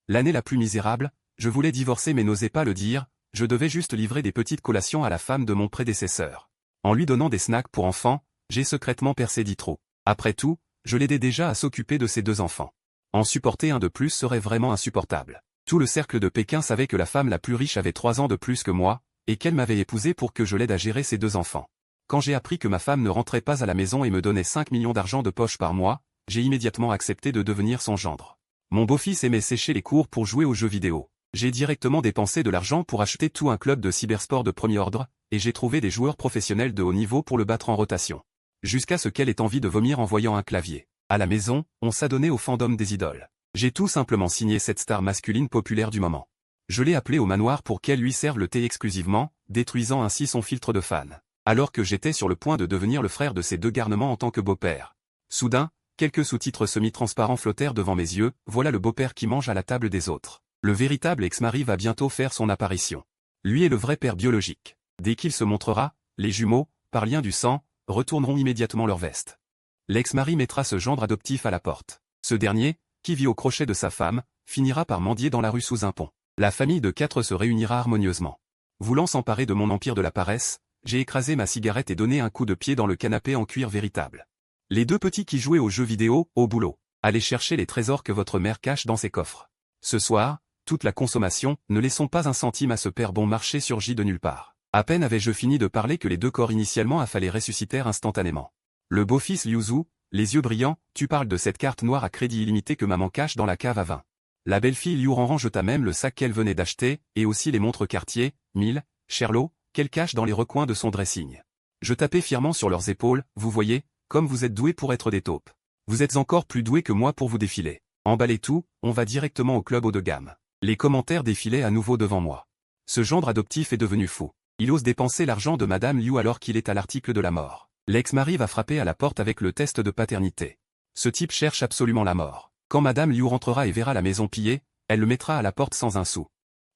L'année la plus misérable, je voulais divorcer mais n'osais pas le dire, je devais juste livrer des petites collations à la femme de mon prédécesseur. En lui donnant des snacks pour enfants, j'ai secrètement percé 10 trous. Après tout, je l'aidais déjà à s'occuper de ses 2 enfants. En supporter un de plus serait vraiment insupportable. Tout le cercle de Pékin savait que la femme la plus riche avait 3 ans de plus que moi, et qu'elle m'avait épousé pour que je l'aide à gérer ses 2 enfants. Quand j'ai appris que ma femme ne rentrait pas à la maison et me donnait 5 millions d'argent de poche par mois, j'ai immédiatement accepté de devenir son gendre. Mon beau-fils aimait sécher les cours pour jouer aux jeux vidéo. J'ai directement dépensé de l'argent pour acheter tout un club de cybersport de premier ordre, et j'ai trouvé des joueurs professionnels de haut niveau pour le battre en rotation. Jusqu'à ce qu'elle ait envie de vomir en voyant un clavier. À la maison, on s'adonnait au fandom des idoles. J'ai tout simplement signé cette star masculine populaire du moment. Je l'ai appelée au manoir pour qu'elle lui serve le thé exclusivement, détruisant ainsi son filtre de fan. Alors que j'étais sur le point de devenir le frère de ces 2 garnements en tant que beau-père. Soudain, quelques sous-titres semi-transparents flottèrent devant mes yeux, voilà le beau-père qui mange à la table des autres. Le véritable ex-mari va bientôt faire son apparition. Lui est le vrai père biologique. Dès qu'il se montrera, les jumeaux, par lien du sang, retourneront immédiatement leur veste. L'ex-mari mettra ce gendre adoptif à la porte. Ce dernier, qui vit au crochet de sa femme, finira par mendier dans la rue sous un pont. La famille de 4 se réunira harmonieusement. Voulant s'emparer de mon empire de la paresse, j'ai écrasé ma cigarette et donné un coup de pied dans le canapé en cuir véritable. Les 2 petits qui jouaient aux jeux vidéo, au boulot. Allez chercher les trésors que votre mère cache dans ses coffres. Ce soir, toute la consommation, ne laissons pas un centime à ce père bon marché surgi de nulle part. À peine avais-je fini de parler que les 2 corps initialement affalés ressuscitèrent instantanément. Le beau-fils Liu Zhu, les yeux brillants, tu parles de cette carte noire à crédit illimité que maman cache dans la cave à vin. La belle-fille Liu Ranran jeta même le sac qu'elle venait d'acheter, et aussi les montres Cartier, 1000, Cherlot, qu'elle cache dans les recoins de son dressing. Je tapais fièrement sur leurs épaules, vous voyez, comme vous êtes doués pour être des taupes. Vous êtes encore plus doués que moi pour vous défiler. Emballez tout, on va directement au club haut de gamme. Les commentaires défilaient à nouveau devant moi. Ce gendre adoptif est devenu fou. Il ose dépenser l'argent de Madame Liu alors qu'il est à l'article de la mort. L'ex-mari va frapper à la porte avec le test de paternité. Ce type cherche absolument la mort. Quand Madame Liu rentrera et verra la maison pillée, elle le mettra à la porte sans un sou.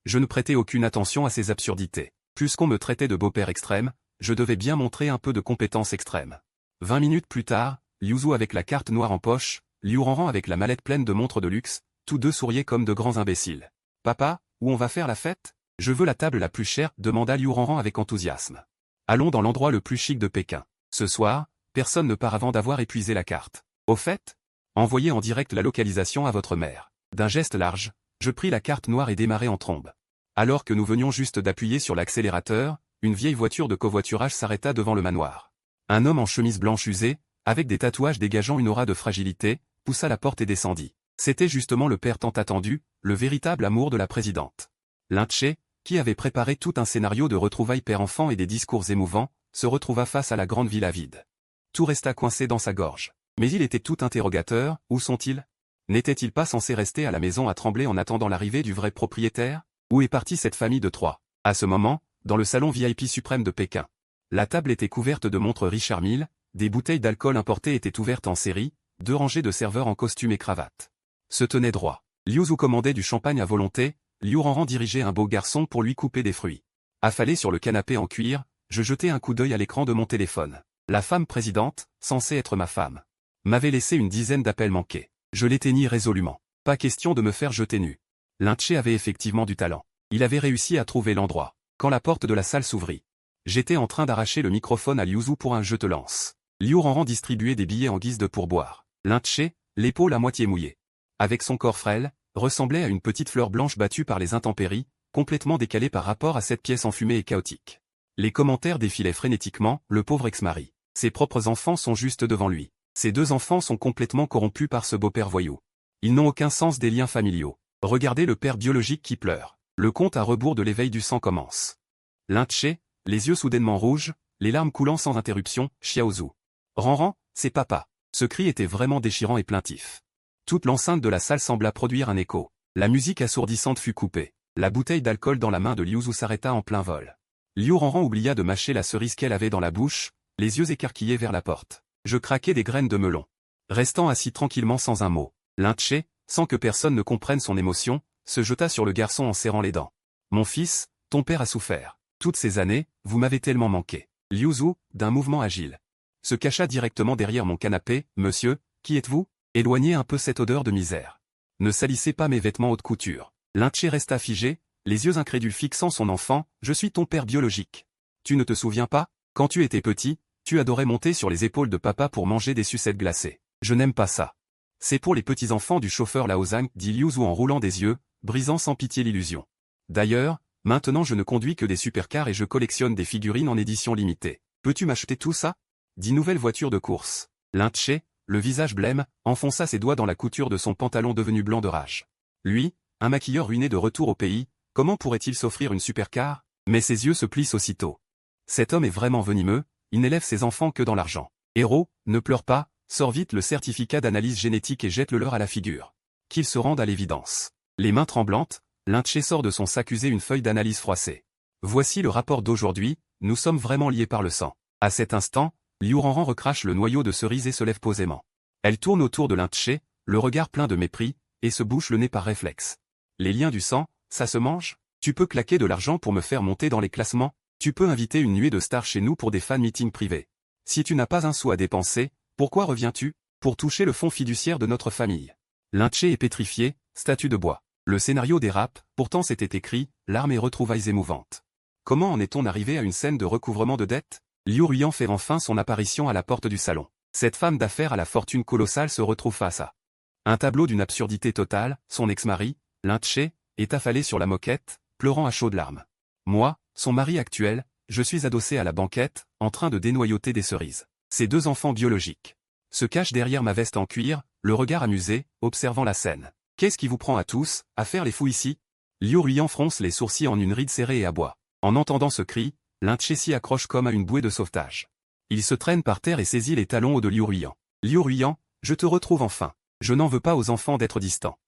Je ne prêtais aucune attention à ces absurdités. Puisqu'on me traitait de beau-père extrême, je devais bien montrer un peu de compétence extrême. 20 minutes plus tard, Liu Zhu avec la carte noire en poche, Liu Ranran avec la mallette pleine de montres de luxe, tous 2 souriaient comme de grands imbéciles. « Papa, où on va faire la fête ? » « Je veux la table la plus chère, » demanda Liu Ranran avec enthousiasme. « Allons dans l'endroit le plus chic de Pékin. Ce soir, personne ne part avant d'avoir épuisé la carte. Au fait, envoyez en direct la localisation à votre mère. » D'un geste large, je pris la carte noire et démarrai en trombe. Alors que nous venions juste d'appuyer sur l'accélérateur, une vieille voiture de covoiturage s'arrêta devant le manoir. Un homme en chemise blanche usée, avec des tatouages dégageant une aura de fragilité, poussa la porte et descendit. C'était justement le père tant attendu, le véritable amour de la présidente. Lin Che, qui avait préparé tout un scénario de retrouvailles père-enfant et des discours émouvants, se retrouva face à la grande villa vide. Tout resta coincé dans sa gorge. Mais il était tout interrogateur, où sont-ils? N'était-il pas censé rester à la maison à trembler en attendant l'arrivée du vrai propriétaire? Où est partie cette famille de 3? À ce moment, dans le salon VIP suprême de Pékin. La table était couverte de montres Richard Mille, des bouteilles d'alcool importées étaient ouvertes en série, 2 rangées de serveurs en costume et cravate. Se tenaient droit. Liu Zhu commandait du champagne à volonté, Liu Ranran dirigeait un beau garçon pour lui couper des fruits. Affalé sur le canapé en cuir, je jetai un coup d'œil à l'écran de mon téléphone. La femme présidente, censée être ma femme, m'avait laissé une dizaine d'appels manqués. Je l'éteignis résolument. Pas question de me faire jeter nu. Lin Che avait effectivement du talent. Il avait réussi à trouver l'endroit. Quand la porte de la salle s'ouvrit, j'étais en train d'arracher le microphone à Liu Zhu pour un je te lance. Liu Ranran distribuait des billets en guise de pourboire. Lin Che, l'épaule à moitié mouillée, avec son corps frêle, ressemblait à une petite fleur blanche battue par les intempéries, complètement décalée par rapport à cette pièce enfumée et chaotique. Les commentaires défilaient frénétiquement, le pauvre ex-mari. Ses propres enfants sont juste devant lui. Ses 2 enfants sont complètement corrompus par ce beau-père voyou. Ils n'ont aucun sens des liens familiaux. Regardez le père biologique qui pleure. Le compte à rebours de l'éveil du sang commence. Lin Che, les yeux soudainement rouges, les larmes coulant sans interruption, Xiao Zhu. Ranran, c'est papa. Ce cri était vraiment déchirant et plaintif. Toute l'enceinte de la salle sembla produire un écho. La musique assourdissante fut coupée. La bouteille d'alcool dans la main de Liu Zhu s'arrêta en plein vol. Liu Ranran oublia de mâcher la cerise qu'elle avait dans la bouche, les yeux écarquillés vers la porte. Je craquai des graines de melon. Restant assis tranquillement sans un mot, Lin Che, sans que personne ne comprenne son émotion, se jeta sur le garçon en serrant les dents. Mon fils, ton père a souffert. Toutes ces années, vous m'avez tellement manqué. Liu Zhu, d'un mouvement agile, se cacha directement derrière mon canapé. Monsieur, qui êtes-vous? Éloignez un peu cette odeur de misère. Ne salissez pas mes vêtements haute couture. Lin-Che resta figé, les yeux incrédules fixant son enfant, je suis ton père biologique. Tu ne te souviens pas? Quand tu étais petit, tu adorais monter sur les épaules de papa pour manger des sucettes glacées. Je n'aime pas ça. C'est pour les petits-enfants du chauffeur Lao Zhang, dit Liu Zhu en roulant des yeux, brisant sans pitié l'illusion. D'ailleurs, maintenant je ne conduis que des supercars et je collectionne des figurines en édition limitée. Peux-tu m'acheter tout ça? Dit nouvelle voiture de course. Lin-Che, le visage blême, enfonça ses doigts dans la couture de son pantalon devenu blanc de rage. Lui, un maquilleur ruiné de retour au pays, comment pourrait-il s'offrir une supercar? Mais ses yeux se plissent aussitôt. Cet homme est vraiment venimeux, il n'élève ses enfants que dans l'argent. Héros, ne pleure pas, sors vite le certificat d'analyse génétique et jette-le leur à la figure. Qu'il se rende à l'évidence. Les mains tremblantes, Lin-Che sort de son sac usé une feuille d'analyse froissée. Voici le rapport d'aujourd'hui, nous sommes vraiment liés par le sang. À cet instant, Liu Ranran recrache le noyau de cerise et se lève posément. Elle tourne autour de Lin-Che, le regard plein de mépris, et se bouche le nez par réflexe. Les liens du sang, ça se mange? Tu peux claquer de l'argent pour me faire monter dans les classements? Tu peux inviter une nuée de stars chez nous pour des fan meetings privés. Si tu n'as pas un sou à dépenser, pourquoi reviens-tu? Pour toucher le fonds fiduciaire de notre famille. Lin-Che est pétrifié, statue de bois. Le scénario dérape, pourtant c'était écrit, larmes et retrouvailles émouvantes. Comment en est-on arrivé à une scène de recouvrement de dettes? Liu Ruyan fait enfin son apparition à la porte du salon. Cette femme d'affaires à la fortune colossale se retrouve face à un tableau d'une absurdité totale, son ex-mari, Lin-Che, est affalé sur la moquette, pleurant à chaudes larmes. Moi, son mari actuel, je suis adossé à la banquette, en train de dénoyauter des cerises. Ces deux enfants biologiques se cachent derrière ma veste en cuir, le regard amusé, observant la scène. Qu'est-ce qui vous prend à tous, à faire les fous ici? Liu Ruyan fronce les sourcils en une ride serrée et aboie. En entendant ce cri, Lin-Che s'y accroche comme à une bouée de sauvetage. Il se traîne par terre et saisit les talons hauts de Liu Ruyan. Liu Ruyan, je te retrouve enfin. Je n'en veux pas aux enfants d'être distants.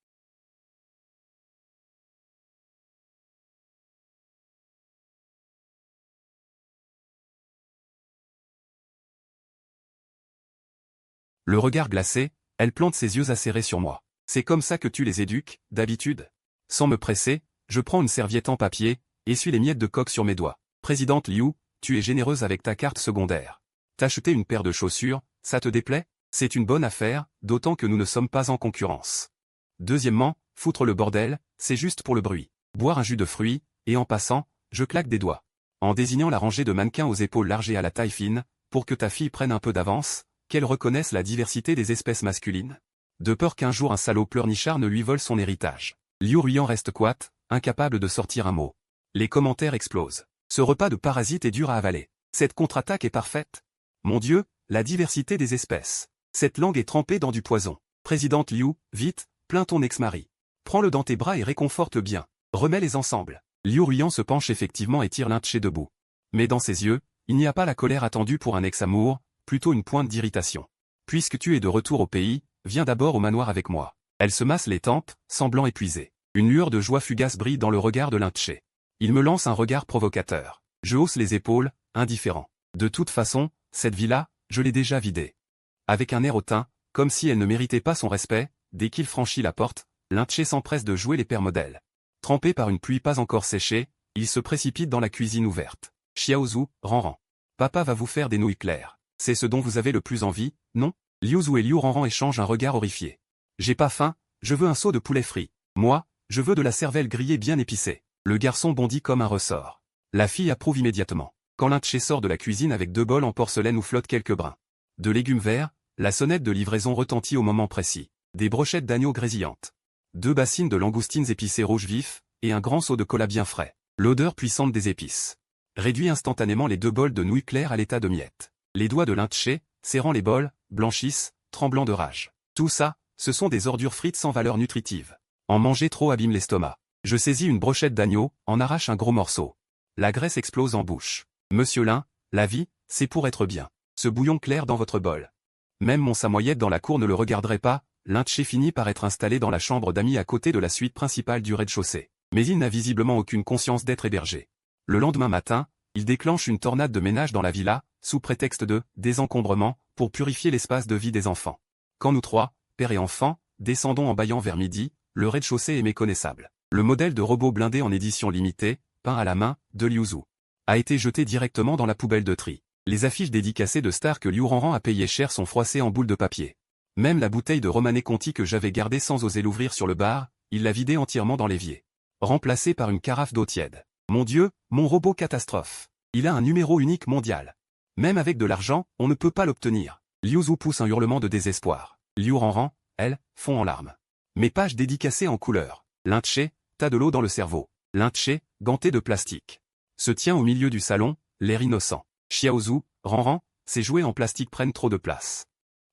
Le regard glacé, elle plante ses yeux acérés sur moi. C'est comme ça que tu les éduques, d'habitude? Sans me presser, je prends une serviette en papier, essuie les miettes de coque sur mes doigts. Présidente Liu, tu es généreuse avec ta carte secondaire. T'acheter une paire de chaussures, ça te déplaît? C'est une bonne affaire, d'autant que nous ne sommes pas en concurrence. Deuxièmement, foutre le bordel, c'est juste pour le bruit. Boire un jus de fruits, et en passant, je claque des doigts. En désignant la rangée de mannequins aux épaules larges et à la taille fine, pour que ta fille prenne un peu d'avance, qu'elle reconnaisse la diversité des espèces masculines. De peur qu'un jour un salaud pleurnichard ne lui vole son héritage. Liu Ruyan reste coite, incapable de sortir un mot. Les commentaires explosent. Ce repas de parasite est dur à avaler. Cette contre-attaque est parfaite. Mon Dieu, la diversité des espèces. Cette langue est trempée dans du poison. Présidente Liu, vite, plains ton ex-mari. Prends-le dans tes bras et réconforte bien. Remets-les ensemble. Liu Ruyan se penche effectivement et tire Lin-Che debout. Mais dans ses yeux, il n'y a pas la colère attendue pour un ex-amour, plutôt une pointe d'irritation. Puisque tu es de retour au pays, viens d'abord au manoir avec moi. Elle se masse les tempes, semblant épuisée. Une lueur de joie fugace brille dans le regard de Lin-Che. Il me lance un regard provocateur. Je hausse les épaules, indifférent. De toute façon, cette vie-là, je l'ai déjà vidée. Avec un air hautain, comme si elle ne méritait pas son respect, dès qu'il franchit la porte, Lin-Che s'empresse de jouer les pères modèles. Trempé par une pluie pas encore séchée, il se précipite dans la cuisine ouverte. Xiaozhu, Ranran. Papa va vous faire des nouilles claires. C'est ce dont vous avez le plus envie, non? Liu Zhu et Liu Ranran échangent un regard horrifié. J'ai pas faim, je veux un seau de poulet frit. Moi, je veux de la cervelle grillée bien épicée. Le garçon bondit comme un ressort. La fille approuve immédiatement. Quand Lin-Che sort de la cuisine avec 2 bols en porcelaine où flottent quelques brins de légumes verts, la sonnette de livraison retentit au moment précis. Des brochettes d'agneau grésillantes. 2 bassines de langoustines épicées rouge vif, et un grand seau de cola bien frais. L'odeur puissante des épices réduit instantanément les 2 bols de nouilles claires à l'état de miettes. Les doigts de Lin-Che, serrant les bols, blanchissent, tremblant de rage. Tout ça, ce sont des ordures frites sans valeur nutritive. En manger trop abîme l'estomac. Je saisis une brochette d'agneau, en arrache un gros morceau. La graisse explose en bouche. Monsieur Lin, la vie, c'est pour être bien. Ce bouillon clair dans votre bol. Même mon samoyed dans la cour ne le regarderait pas. Lin-Che finit par être installé dans la chambre d'amis à côté de la suite principale du rez-de-chaussée. Mais il n'a visiblement aucune conscience d'être hébergé. Le lendemain matin, il déclenche une tornade de ménage dans la villa, sous prétexte de désencombrement, pour purifier l'espace de vie des enfants. Quand nous trois, père et enfant, descendons en bâillant vers midi, le rez-de-chaussée est méconnaissable. Le modèle de robot blindé en édition limitée, peint à la main, de Liu Zhu, a été jeté directement dans la poubelle de tri. Les affiches dédicacées de stars que Liu Ranran a payé cher sont froissées en boules de papier. Même la bouteille de Romanée Conti que j'avais gardée sans oser l'ouvrir sur le bar, il l'a vidée entièrement dans l'évier. Remplacée par une carafe d'eau tiède. Mon Dieu, mon robot catastrophe. Il a un numéro unique mondial. Même avec de l'argent, on ne peut pas l'obtenir. Liu Zhu pousse un hurlement de désespoir. Liu Ranran, elle, fond en larmes. Mes pages dédicacées en couleur. Lin-Che, t'as de l'eau dans le cerveau. Lin-Che, ganté de plastique. Se tient au milieu du salon, l'air innocent. Xiaozhu, Ranran, ces jouets en plastique prennent trop de place.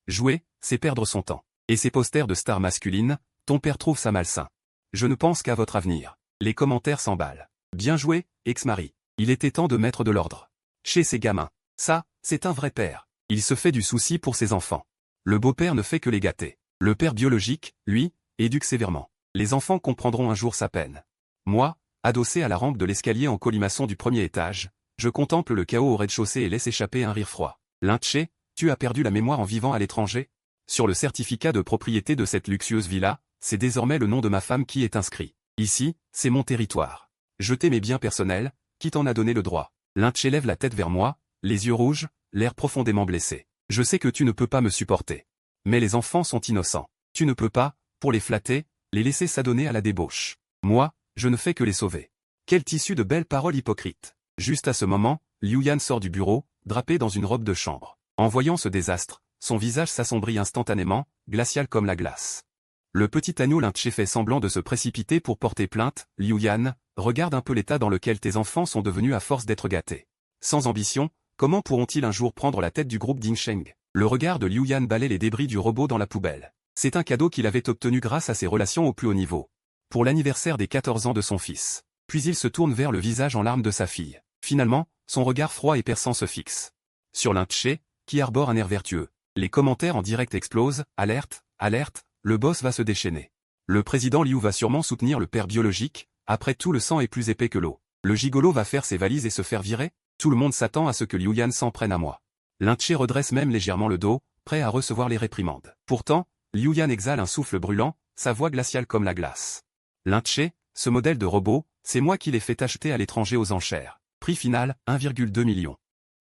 Jouer, c'est perdre son temps. Et ces posters de stars masculines, ton père trouve ça malsain. Je ne pense qu'à votre avenir. Les commentaires s'emballent. Bien joué, ex-mari. Il était temps de mettre de l'ordre. Chez ces gamins. Ça, c'est un vrai père. Il se fait du souci pour ses enfants. Le beau-père ne fait que les gâter. Le père biologique, lui, éduque sévèrement. Les enfants comprendront un jour sa peine. Moi, adossé à la rampe de l'escalier en colimaçon du premier étage, je contemple le chaos au rez-de-chaussée et laisse échapper un rire froid. Lin-Che, tu as perdu la mémoire en vivant à l'étranger? Sur le certificat de propriété de cette luxueuse villa, c'est désormais le nom de ma femme qui est inscrit. Ici, c'est mon territoire. Je t'ai mes biens personnels, qui t'en a donné le droit? Lin-Che lève la tête vers moi, les yeux rouges, l'air profondément blessé. Je sais que tu ne peux pas me supporter. Mais les enfants sont innocents. Tu ne peux pas, pour les flatter, les laisser s'adonner à la débauche. Moi, je ne fais que les sauver. Quel tissu de belles paroles hypocrites. Juste à ce moment, Liu Yan sort du bureau, drapé dans une robe de chambre. En voyant ce désastre, son visage s'assombrit instantanément, glacial comme la glace. Le petit agneau Lin-Che fait semblant de se précipiter pour porter plainte. Liu Yan, regarde un peu l'état dans lequel tes enfants sont devenus à force d'être gâtés. Sans ambition, comment pourront-ils un jour prendre la tête du groupe Dingsheng? Le regard de Liu Yan balaie les débris du robot dans la poubelle. C'est un cadeau qu'il avait obtenu grâce à ses relations au plus haut niveau. Pour l'anniversaire des 14 ans de son fils. Puis il se tourne vers le visage en larmes de sa fille. Finalement, son regard froid et perçant se fixe sur Lin-Che, qui arbore un air vertueux. Les commentaires en direct explosent. Alerte, alerte, le boss va se déchaîner. Le président Liu va sûrement soutenir le père biologique. Après tout, le sang est plus épais que l'eau. Le gigolo va faire ses valises et se faire virer? Tout le monde s'attend à ce que Liu Yan s'en prenne à moi. Lin-Che redresse même légèrement le dos, prêt à recevoir les réprimandes. Pourtant, Liu Yan exhale un souffle brûlant, sa voix glaciale comme la glace. Lin-Che, ce modèle de robot, c'est moi qui l'ai fait acheter à l'étranger aux enchères. Prix final, 1,2 million.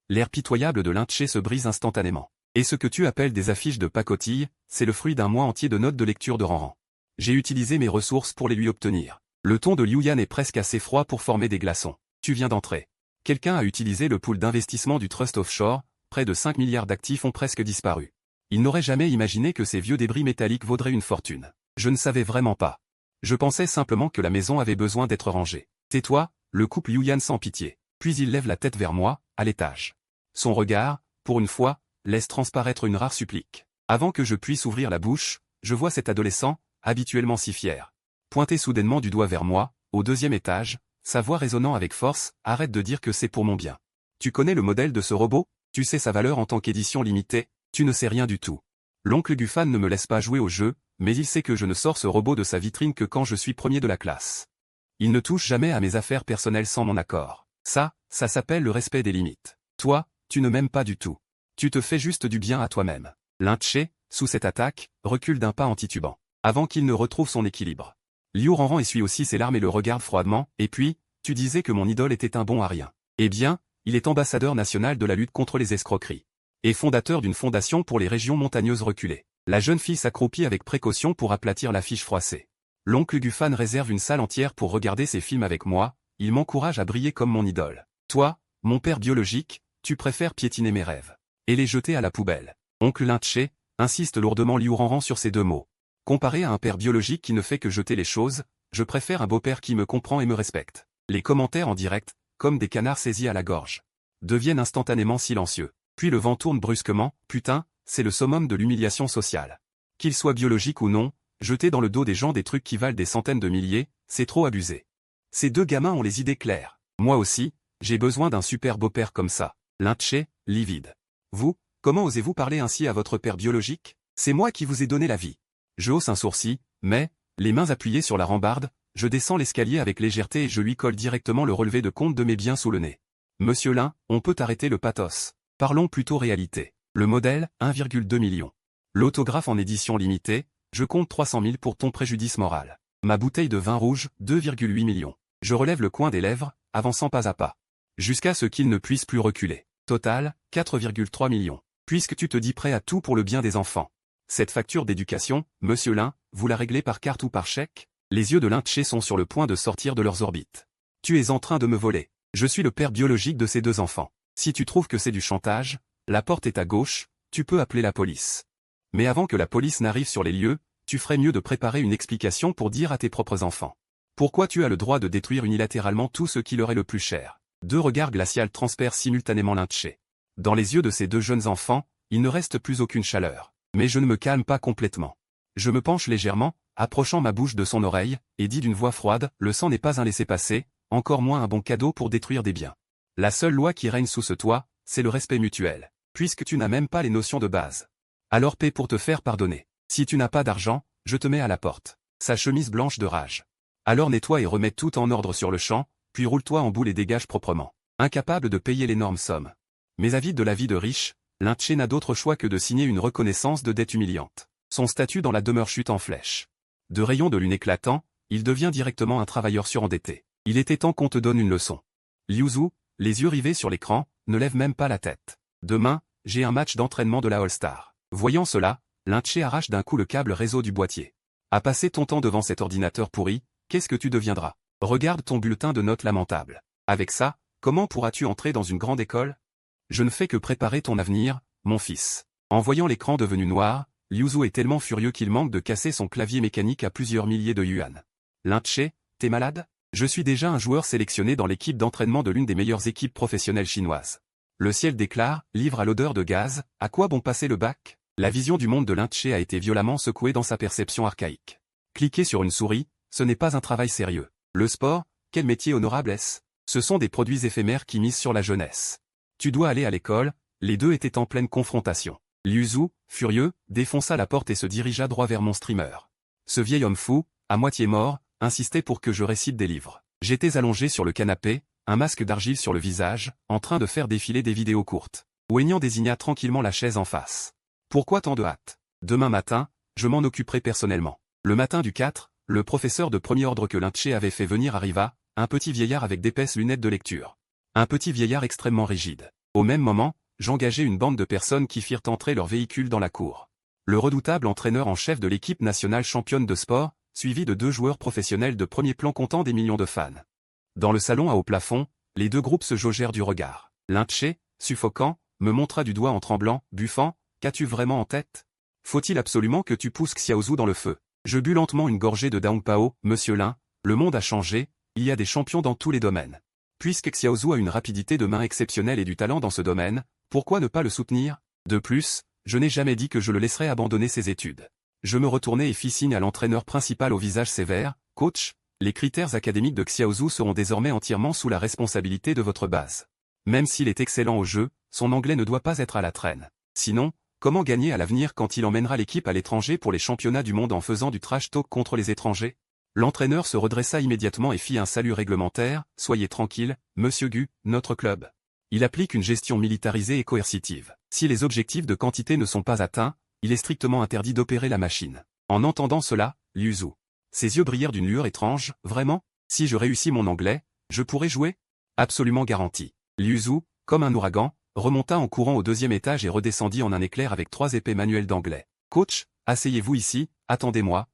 L'air pitoyable de Lin-Che se brise instantanément. Et ce que tu appelles des affiches de pacotille, c'est le fruit d'un mois entier de notes de lecture de Ranran. J'ai utilisé mes ressources pour les lui obtenir. Le ton de Liu Yan est presque assez froid pour former des glaçons. Tu viens d'entrer. Quelqu'un a utilisé le pool d'investissement du Trust Offshore, près de 5 milliards d'actifs ont presque disparu. Il n'aurait jamais imaginé que ces vieux débris métalliques vaudraient une fortune. Je ne savais vraiment pas. Je pensais simplement que la maison avait besoin d'être rangée. Tais-toi, le couple Liu Yan sans pitié. Puis il lève la tête vers moi, à l'étage. Son regard, pour une fois, laisse transparaître une rare supplique. Avant que je puisse ouvrir la bouche, je vois cet adolescent, habituellement si fier, pointer soudainement du doigt vers moi, au deuxième étage, sa voix résonnant avec force. Arrête de dire que c'est pour mon bien. Tu connais le modèle de ce robot? Tu sais sa valeur en tant qu'édition limitée? Tu ne sais rien du tout. L'oncle Gufan ne me laisse pas jouer au jeu, mais il sait que je ne sors ce robot de sa vitrine que quand je suis premier de la classe. Il ne touche jamais à mes affaires personnelles sans mon accord. Ça s'appelle le respect des limites. Toi, tu ne m'aimes pas du tout. Tu te fais juste du bien à toi-même. Lin-Che, sous cette attaque, recule d'un pas en titubant, avant qu'il ne retrouve son équilibre. Liu Ranran essuie aussi ses larmes et le regarde froidement. Et puis, tu disais que mon idole était un bon à rien. Eh bien, il est ambassadeur national de la lutte contre les escroqueries. Et fondateur d'une fondation pour les régions montagneuses reculées. La jeune fille s'accroupit avec précaution pour aplatir l'affiche froissée. L'oncle Gufan réserve une salle entière pour regarder ses films avec moi. Il m'encourage à briller comme mon idole. Toi, mon père biologique, tu préfères piétiner mes rêves. Et les jeter à la poubelle. Oncle Lin-Che, insiste lourdement Liu Ranran sur ces deux mots. Comparé à un père biologique qui ne fait que jeter les choses, je préfère un beau-père qui me comprend et me respecte. Les commentaires en direct, comme des canards saisis à la gorge, deviennent instantanément silencieux. Puis le vent tourne brusquement. Putain, c'est le summum de l'humiliation sociale. Qu'il soit biologique ou non, jeter dans le dos des gens des trucs qui valent des centaines de milliers, c'est trop abusé. Ces deux gamins ont les idées claires. Moi aussi, j'ai besoin d'un super beau-père comme ça. Lin-Che, livide. Vous, comment osez-vous parler ainsi à votre père biologique? C'est moi qui vous ai donné la vie. Je hausse un sourcil, mais, les mains appuyées sur la rambarde, je descends l'escalier avec légèreté et je lui colle directement le relevé de compte de mes biens sous le nez. Monsieur Lin, on peut arrêter le pathos. Parlons plutôt réalité. Le modèle, 1,2 million. L'autographe en édition limitée, je compte 300 000 pour ton préjudice moral. Ma bouteille de vin rouge, 2,8 millions. Je relève le coin des lèvres, avançant pas à pas. Jusqu'à ce qu'il ne puisse plus reculer. Total, 4,3 millions. Puisque tu te dis prêt à tout pour le bien des enfants. Cette facture d'éducation, monsieur Lin, vous la réglez par carte ou par chèque? Les yeux de Lin Che sont sur le point de sortir de leurs orbites. Tu es en train de me voler. Je suis le père biologique de ces 2 enfants. Si tu trouves que c'est du chantage, la porte est à gauche, tu peux appeler la police. Mais avant que la police n'arrive sur les lieux, tu ferais mieux de préparer une explication pour dire à tes propres enfants. Pourquoi tu as le droit de détruire unilatéralement tout ce qui leur est le plus cher? 2 regards glaciaux transpercent simultanément Lin Che. Dans les yeux de ces 2 jeunes enfants, il ne reste plus aucune chaleur. Mais je ne me calme pas complètement. Je me penche légèrement, approchant ma bouche de son oreille, et dis d'une voix froide, le sang n'est pas un laissez-passer, encore moins un bon cadeau pour détruire des biens. La seule loi qui règne sous ce toit, c'est le respect mutuel. Puisque tu n'as même pas les notions de base. Alors paie pour te faire pardonner. Si tu n'as pas d'argent, je te mets à la porte. Sa chemise blanche de rage. Alors nettoie et remets tout en ordre sur le champ, puis roule-toi en boule et dégage proprement. Incapable de payer l'énorme somme. Mais avide de la vie de riche, Lin Che n'a d'autre choix que de signer une reconnaissance de dette humiliante. Son statut dans la demeure chute en flèche. De rayon de lune éclatant, il devient directement un travailleur surendetté. Il était temps qu'on te donne une leçon. Liu Zhu, les yeux rivés sur l'écran, ne lève même pas la tête. Demain, j'ai un match d'entraînement de la All-Star. Voyant cela, Lin Che arrache d'un coup le câble réseau du boîtier. À passer ton temps devant cet ordinateur pourri, qu'est-ce que tu deviendras? Regarde ton bulletin de notes lamentable. Avec ça, comment pourras-tu entrer dans une grande école? Je ne fais que préparer ton avenir, mon fils. En voyant l'écran devenu noir, Liu Zhu est tellement furieux qu'il manque de casser son clavier mécanique à plusieurs milliers de yuan. Lin Che, t'es malade? Je suis déjà un joueur sélectionné dans l'équipe d'entraînement de l'une des meilleures équipes professionnelles chinoises. Le ciel déclare, livre à l'odeur de gaz, à quoi bon passer le bac? La vision du monde de Lin Che a été violemment secouée dans sa perception archaïque. Cliquer sur une souris, ce n'est pas un travail sérieux. Le sport, quel métier honorable est-ce? Ce sont des produits éphémères qui misent sur la jeunesse. Tu dois aller à l'école, les 2 étaient en pleine confrontation. Liu Zhu, furieux, défonça la porte et se dirigea droit vers mon streamer. Ce vieil homme fou, à moitié mort, insistait pour que je récite des livres. J'étais allongé sur le canapé, un masque d'argile sur le visage, en train de faire défiler des vidéos courtes. Oignan désigna tranquillement la chaise en face. Pourquoi tant de hâte? Demain matin, je m'en occuperai personnellement. Le matin du 4, le professeur de premier ordre que Lin Che avait fait venir arriva, un petit vieillard avec d'épaisses lunettes de lecture. Un petit vieillard extrêmement rigide. Au même moment, j'engageai une bande de personnes qui firent entrer leur véhicule dans la cour. Le redoutable entraîneur en chef de l'équipe nationale championne de sport, suivi de 2 joueurs professionnels de premier plan comptant des millions de fans. Dans le salon à haut plafond, les 2 groupes se jaugèrent du regard. Lin Che, suffocant, me montra du doigt en tremblant, buffant, qu'as-tu vraiment en tête? Faut-il absolument que tu pousses Xiao Zhu dans le feu? Je bus lentement une gorgée de Dong Pao, monsieur Lin, le monde a changé, il y a des champions dans tous les domaines. Puisque Xiao Zhu a une rapidité de main exceptionnelle et du talent dans ce domaine, pourquoi ne pas le soutenir? De plus, je n'ai jamais dit que je le laisserais abandonner ses études. Je me retournai et fis signe à l'entraîneur principal au visage sévère, coach, les critères académiques de Xiao Zhu seront désormais entièrement sous la responsabilité de votre base. Même s'il est excellent au jeu, son anglais ne doit pas être à la traîne. Sinon, comment gagner à l'avenir quand il emmènera l'équipe à l'étranger pour les championnats du monde en faisant du trash talk contre les étrangers? L'entraîneur se redressa immédiatement et fit un salut réglementaire, soyez tranquille, monsieur Gu, notre club. Il applique une gestion militarisée et coercitive. Si les objectifs de quantité ne sont pas atteints, il est strictement interdit d'opérer la machine. En entendant cela, Liu Zhu. Ses yeux brillèrent d'une lueur étrange, vraiment? Si je réussis mon anglais, je pourrai jouer? Absolument garanti. Liu Zhu, comme un ouragan, remonta en courant au 2e étage et redescendit en un éclair avec 3 épais manuels d'anglais. Coach, asseyez-vous ici, attendez-moi,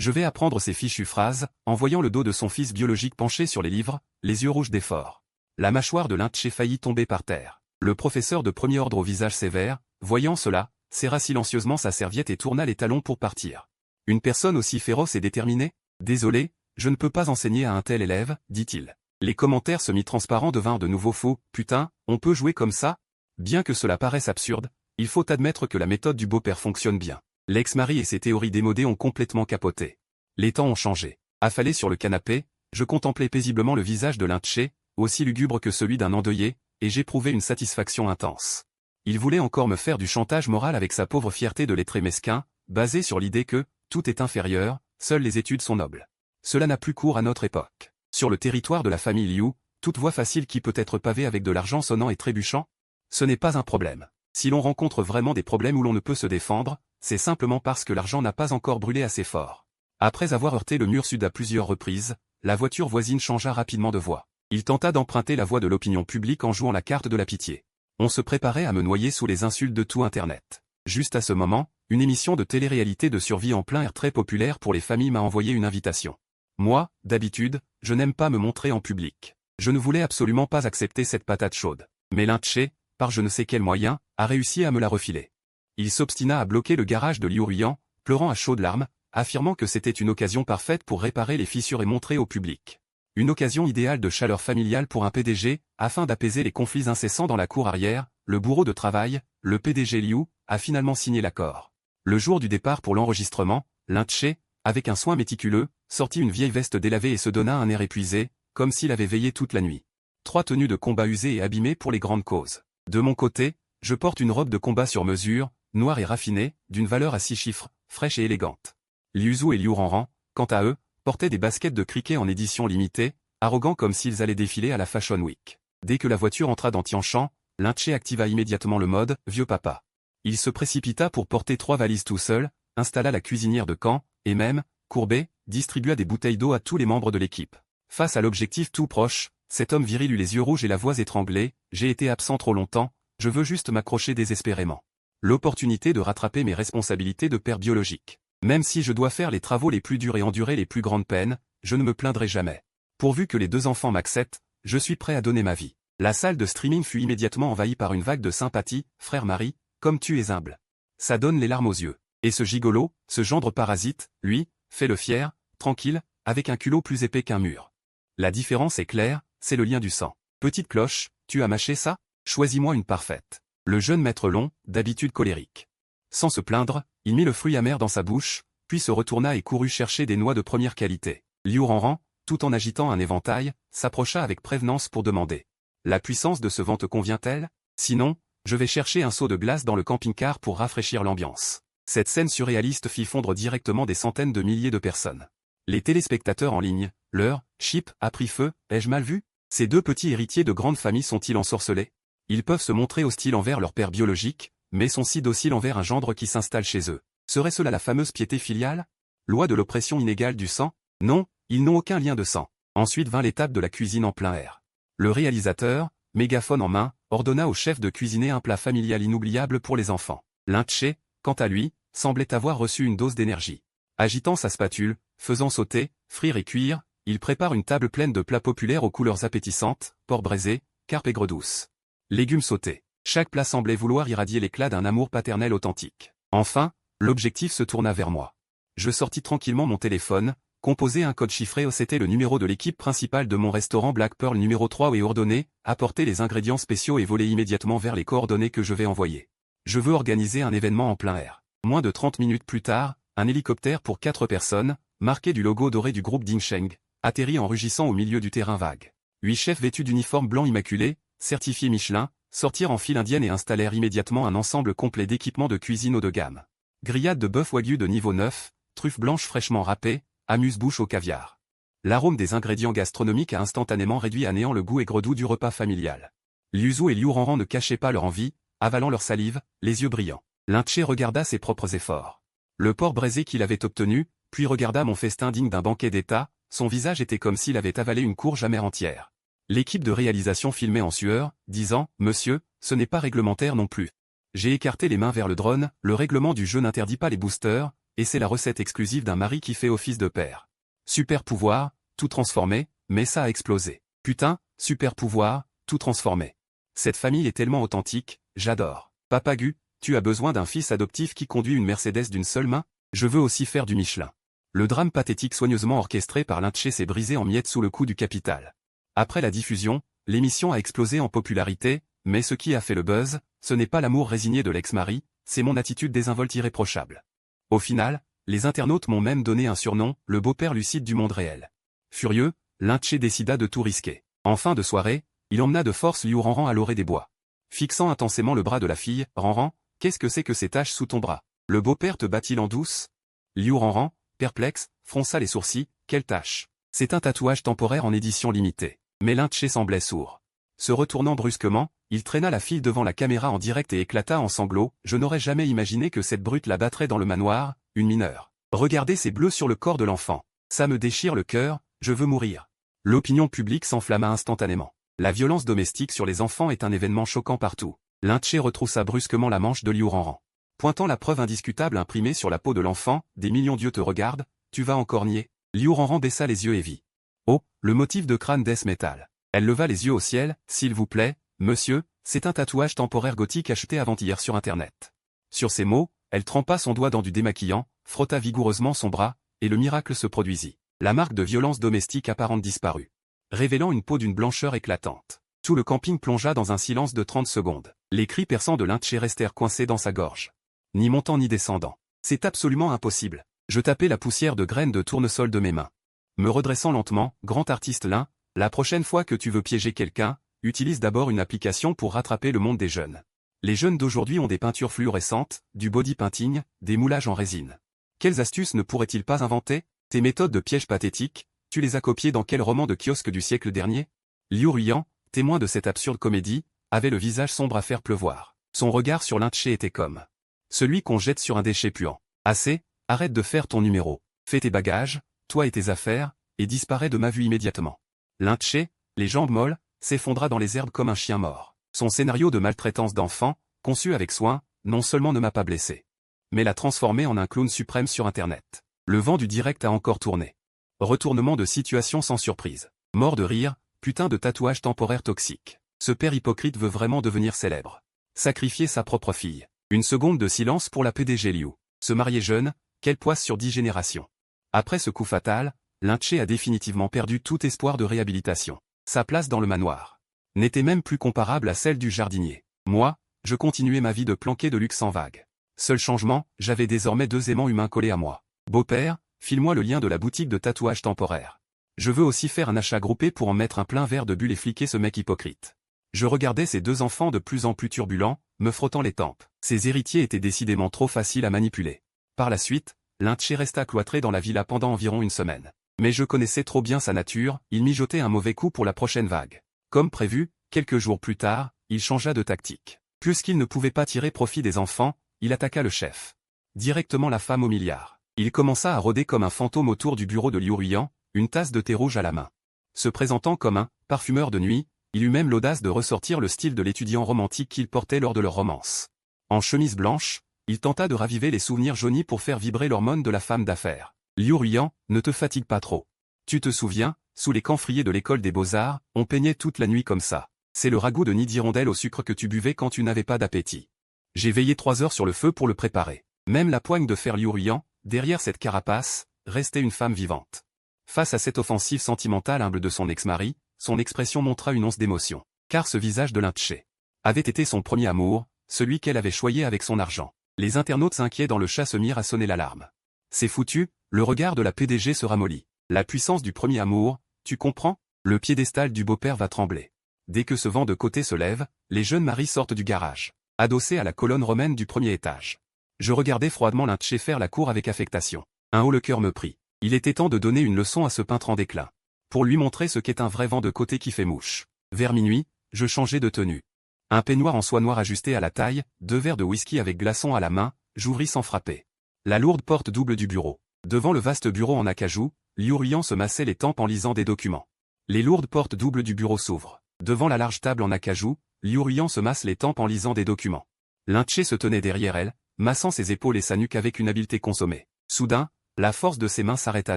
Je vais apprendre ces fichues phrases, en voyant le dos de son fils biologique penché sur les livres, les yeux rouges d'effort. La mâchoire de Lin Che faillit tomber par terre. Le professeur de premier ordre au visage sévère, voyant cela, serra silencieusement sa serviette et tourna les talons pour partir. Une personne aussi féroce et déterminée? Désolé, je ne peux pas enseigner à un tel élève, dit-il. Les commentaires semi-transparents devinrent de nouveau faux. Putain, on peut jouer comme ça? Bien que cela paraisse absurde, il faut admettre que la méthode du beau-père fonctionne bien. L'ex-mari et ses théories démodées ont complètement capoté. Les temps ont changé. Affalé sur le canapé, je contemplais paisiblement le visage de Lin Che, aussi lugubre que celui d'un endeuillé, et j'éprouvais une satisfaction intense. Il voulait encore me faire du chantage moral avec sa pauvre fierté de lettré mesquin, basée sur l'idée que, tout est inférieur, seules les études sont nobles. Cela n'a plus cours à notre époque. Sur le territoire de la famille Liu, toute voie facile qui peut être pavée avec de l'argent sonnant et trébuchant? Ce n'est pas un problème. Si l'on rencontre vraiment des problèmes où l'on ne peut se défendre, c'est simplement parce que l'argent n'a pas encore brûlé assez fort. Après avoir heurté le mur sud à plusieurs reprises, la voiture voisine changea rapidement de voie. Il tenta d'emprunter la voie de l'opinion publique en jouant la carte de la pitié. On se préparait à me noyer sous les insultes de tout Internet. Juste à ce moment, Une émission de télé-réalité de survie en plein air très populaire pour les familles m'a envoyé une invitation. Moi, d'habitude, je n'aime pas me montrer en public. Je ne voulais absolument pas accepter cette patate chaude. Mais Lin-Che, par je ne sais quel moyen, a réussi à me la refiler. Il s'obstina à bloquer le garage de Liu Ruyan, pleurant à chaudes larmes, affirmant que c'était une occasion parfaite pour réparer les fissures et montrer au public. Une occasion idéale de chaleur familiale pour un PDG, afin d'apaiser les conflits incessants dans la cour arrière. Le bourreau de travail, le PDG Liu, a finalement signé l'accord. Le jour du départ pour l'enregistrement, Lin-Che, avec un soin méticuleux, sortit une vieille veste délavée et se donna un air épuisé, comme s'il avait veillé toute la nuit. 3 tenues de combat usées et abîmées pour les grandes causes. De mon côté, je porte une robe de combat sur mesure, noire et raffinée, d'une valeur à 6 chiffres, fraîche et élégante. Liu Zhu et Liu Ranran, quant à eux, portaient des baskets de cricket en édition limitée, arrogants comme s'ils allaient défiler à la Fashion Week. Dès que la voiture entra dans Tianshan, Lin-Che activa immédiatement le mode « Vieux papa ». Il se précipita pour porter 3 valises tout seul, installa la cuisinière de camp, et même, courbé, distribua des bouteilles d'eau à tous les membres de l'équipe. Face à l'objectif tout proche, cet homme viril eut les yeux rouges et la voix étranglée, « J'ai été absent trop longtemps, je veux juste m'accrocher désespérément. L'opportunité de rattraper mes responsabilités de père biologique. Même si je dois faire les travaux les plus durs et endurer les plus grandes peines, je ne me plaindrai jamais. Pourvu que les 2 enfants m'acceptent, je suis prêt à donner ma vie. » La salle de streaming fut immédiatement envahie par une vague de sympathie. « Frère Marie, comme tu es humble. Ça donne les larmes aux yeux. Et ce gigolo, ce gendre parasite, lui, fait le fier, tranquille, avec un culot plus épais qu'un mur. La différence est claire, c'est le lien du sang. Petite cloche, tu as mâché ça? Choisis-moi une parfaite. » Le jeune maître long, d'habitude colérique. Sans se plaindre, il mit le fruit amer dans sa bouche, puis se retourna et courut chercher des noix de première qualité. Liu Ranran, tout en agitant un éventail, s'approcha avec prévenance pour demander. « La puissance de ce vent te convient-elle? Sinon, je vais chercher un seau de glace dans le camping-car pour rafraîchir l'ambiance. » Cette scène surréaliste fit fondre directement des centaines de milliers de personnes. Les téléspectateurs en ligne, leur chip a pris feu, ai-je mal vu? Ces 2 petits héritiers de grandes familles sont-ils ensorcelés? Ils peuvent se montrer hostiles envers leur père biologique, mais sont si dociles envers un gendre qui s'installe chez eux. Serait-ce là la fameuse piété filiale? Loi de l'oppression inégale du sang? Non, ils n'ont aucun lien de sang. Ensuite vint l'étape de la cuisine en plein air. Le réalisateur, mégaphone en main, ordonna au chef de cuisiner un plat familial inoubliable pour les enfants. Lin-Che, quant à lui, semblait avoir reçu une dose d'énergie. Agitant sa spatule, faisant sauter, frire et cuire, il prépare une table pleine de plats populaires aux couleurs appétissantes, porc braisé, carpe aigre douce. Légumes sautés. Chaque plat semblait vouloir irradier l'éclat d'un amour paternel authentique. Enfin, l'objectif se tourna vers moi. Je sortis tranquillement mon téléphone, composai un code chiffré. C'était le numéro de l'équipe principale de mon restaurant Black Pearl numéro 3 et ordonné, apporter les ingrédients spéciaux et voler immédiatement vers les coordonnées que je vais envoyer. Je veux organiser un événement en plein air. Moins de 30 minutes plus tard, un hélicoptère pour 4 personnes, marqué du logo doré du groupe Dingsheng, atterrit en rugissant au milieu du terrain vague. 8 chefs vêtus d'uniformes blancs immaculés, certifiés Michelin, sortirent en file indienne et installèrent immédiatement un ensemble complet d'équipements de cuisine haut de gamme. Grillade de bœuf wagyu de niveau 9, truffes blanches fraîchement râpées, amuse-bouche au caviar. L'arôme des ingrédients gastronomiques a instantanément réduit à néant le goût aigre-doux du repas familial. Liu Zhu et Liu Ranran ne cachaient pas leur envie, avalant leur salive, les yeux brillants. Lin-Che regarda ses propres efforts. Le porc braisé qu'il avait obtenu, puis regarda mon festin digne d'un banquet d'État, son visage était comme s'il avait avalé une courge amère entière. L'équipe de réalisation filmait en sueur, disant « Monsieur, ce n'est pas réglementaire non plus. » J'ai écarté les mains vers le drone, le règlement du jeu n'interdit pas les boosters, et c'est la recette exclusive d'un mari qui fait office de père. Super pouvoir, tout transformé, mais ça a explosé. Putain, super pouvoir, tout transformé. Cette famille est tellement authentique, j'adore. Papa Gu, tu as besoin d'un fils adoptif qui conduit une Mercedes d'une seule main? Je veux aussi faire du Michelin. Le drame pathétique soigneusement orchestré par Lin-Che s'est brisé en miettes sous le coup du capital. Après la diffusion, l'émission a explosé en popularité, mais ce qui a fait le buzz, ce n'est pas l'amour résigné de l'ex-mari, c'est mon attitude désinvolte irréprochable. Au final, les internautes m'ont même donné un surnom, le beau-père lucide du monde réel. Furieux, Lin-Che décida de tout risquer. En fin de soirée, il emmena de force Liu Ranran à l'orée des bois. Fixant intensément le bras de la fille, « Ranran, qu'est-ce que c'est que ces taches sous ton bras? Le beau-père te bat-il en douce ?» Liu Ranran, perplexe, fronça les sourcils, « Quelle tache? C'est un tatouage temporaire en édition limitée. » Mais Lin-Che semblait sourd. Se retournant brusquement, il traîna la fille devant la caméra en direct et éclata en sanglots. « Je n'aurais jamais imaginé que cette brute la battrait dans le manoir, une mineure. Regardez ces bleus sur le corps de l'enfant. Ça me déchire le cœur, je veux mourir. » L'opinion publique s'enflamma instantanément. La violence domestique sur les enfants est un événement choquant partout. Lin-Che retroussa brusquement la manche de Liu Ranran. Pointant la preuve indiscutable imprimée sur la peau de l'enfant, des millions d'yeux te regardent, tu vas encore nier. Liu Ranran baissa les yeux et vit. Oh, le motif de crâne death metal. Elle leva les yeux au ciel, s'il vous plaît, monsieur, c'est un tatouage temporaire gothique acheté avant-hier sur internet. Sur ces mots, elle trempa son doigt dans du démaquillant, frotta vigoureusement son bras, et le miracle se produisit. La marque de violence domestique apparente disparut, révélant une peau d'une blancheur éclatante. Tout le camping plongea dans un silence de 30 secondes. Les cris perçants de Lin Che restèrent coincés dans sa gorge. Ni montant ni descendant. C'est absolument impossible. Je tapais la poussière de graines de tournesol de mes mains. Me redressant lentement, grand artiste Lin, la prochaine fois que tu veux piéger quelqu'un, utilise d'abord une application pour rattraper le monde des jeunes. Les jeunes d'aujourd'hui ont des peintures fluorescentes, du body painting, des moulages en résine. Quelles astuces ne pourrait-il pas inventer? Tes méthodes de piège pathétiques, tu les as copiées dans quel roman de kiosque du siècle dernier? Liu Ruyan, témoin de cette absurde comédie, avait le visage sombre à faire pleuvoir. Son regard sur Lin Che était comme celui qu'on jette sur un déchet puant. Assez, arrête de faire ton numéro. Fais tes bagages, toi et tes affaires, et disparais de ma vue immédiatement. Lin Che, les jambes molles, s'effondra dans les herbes comme un chien mort. Son scénario de maltraitance d'enfant, conçu avec soin, non seulement ne m'a pas blessé, mais l'a transformé en un clown suprême sur Internet. Le vent du direct a encore tourné. Retournement de situation sans surprise. Mort de rire, putain de tatouage temporaire toxique. Ce père hypocrite veut vraiment devenir célèbre. Sacrifier sa propre fille. Une seconde de silence pour la PDG Liu. Se marier jeune, quelle poisse sur 10 générations. Après ce coup fatal, Lin Che a définitivement perdu tout espoir de réhabilitation. Sa place dans le manoir n'était même plus comparable à celle du jardinier. Moi, je continuais ma vie de planqué de luxe sans vague. Seul changement, j'avais désormais 2 aimants humains collés à moi. Beau-père, file-moi le lien de la boutique de tatouage temporaire. Je veux aussi faire un achat groupé pour en mettre un plein verre de bulles et fliquer ce mec hypocrite. Je regardais ces 2 enfants de plus en plus turbulents, me frottant les tempes. Ces héritiers étaient décidément trop faciles à manipuler. Par la suite, Lin Che resta cloîtré dans la villa pendant environ 1 semaine. Mais je connaissais trop bien sa nature, il mijotait un mauvais coup pour la prochaine vague. Comme prévu, quelques jours plus tard, il changea de tactique. Puisqu'il ne pouvait pas tirer profit des enfants, il attaqua le chef. Directement la femme au milliard. Il commença à rôder comme un fantôme autour du bureau de Liu Ruyan, une tasse de thé rouge à la main. Se présentant comme un parfumeur de nuit, il eut même l'audace de ressortir le style de l'étudiant romantique qu'il portait lors de leur romance. En chemise blanche, il tenta de raviver les souvenirs jaunis pour faire vibrer l'hormone de la femme d'affaires. Liu Ruyan, ne te fatigue pas trop. Tu te souviens, sous les camphriers de l'école des beaux-arts, on peignait toute la nuit comme ça. C'est le ragoût de nid d'hirondelle au sucre que tu buvais quand tu n'avais pas d'appétit. J'ai veillé 3 heures sur le feu pour le préparer. Même la poigne de fer Liu Ruyan, derrière cette carapace, restait une femme vivante. Face à cette offensive sentimentale humble de son ex-mari, son expression montra une once d'émotion. Car ce visage de Lin Che avait été son premier amour, celui qu'elle avait choyé avec son argent. Les internautes inquiets dans le chat se mirent à sonner l'alarme. C'est foutu, le regard de la PDG se ramollit. La puissance du premier amour, tu comprends? Le piédestal du beau-père va trembler. Dès que ce vent de côté se lève, les jeunes maris sortent du garage, adossés à la colonne romaine du premier étage. Je regardais froidement Lin Che faire la cour avec affectation. Un haut le cœur me prit. Il était temps de donner une leçon à ce peintre en déclin. Pour lui montrer ce qu'est un vrai vent de côté qui fait mouche. Vers minuit, je changeai de tenue. Un peignoir en soie noire ajusté à la taille, 2 verres de whisky avec glaçons à la main, j'ouvris sans frapper. La lourde porte double du bureau. Devant le vaste bureau en acajou, Liu Ruyan se massait les tempes en lisant des documents. Les lourdes portes doubles du bureau s'ouvrent. Devant la large table en acajou, Liu Ruyan se masse les tempes en lisant des documents. Lin Che se tenait derrière elle, massant ses épaules et sa nuque avec une habileté consommée. Soudain, la force de ses mains s'arrêta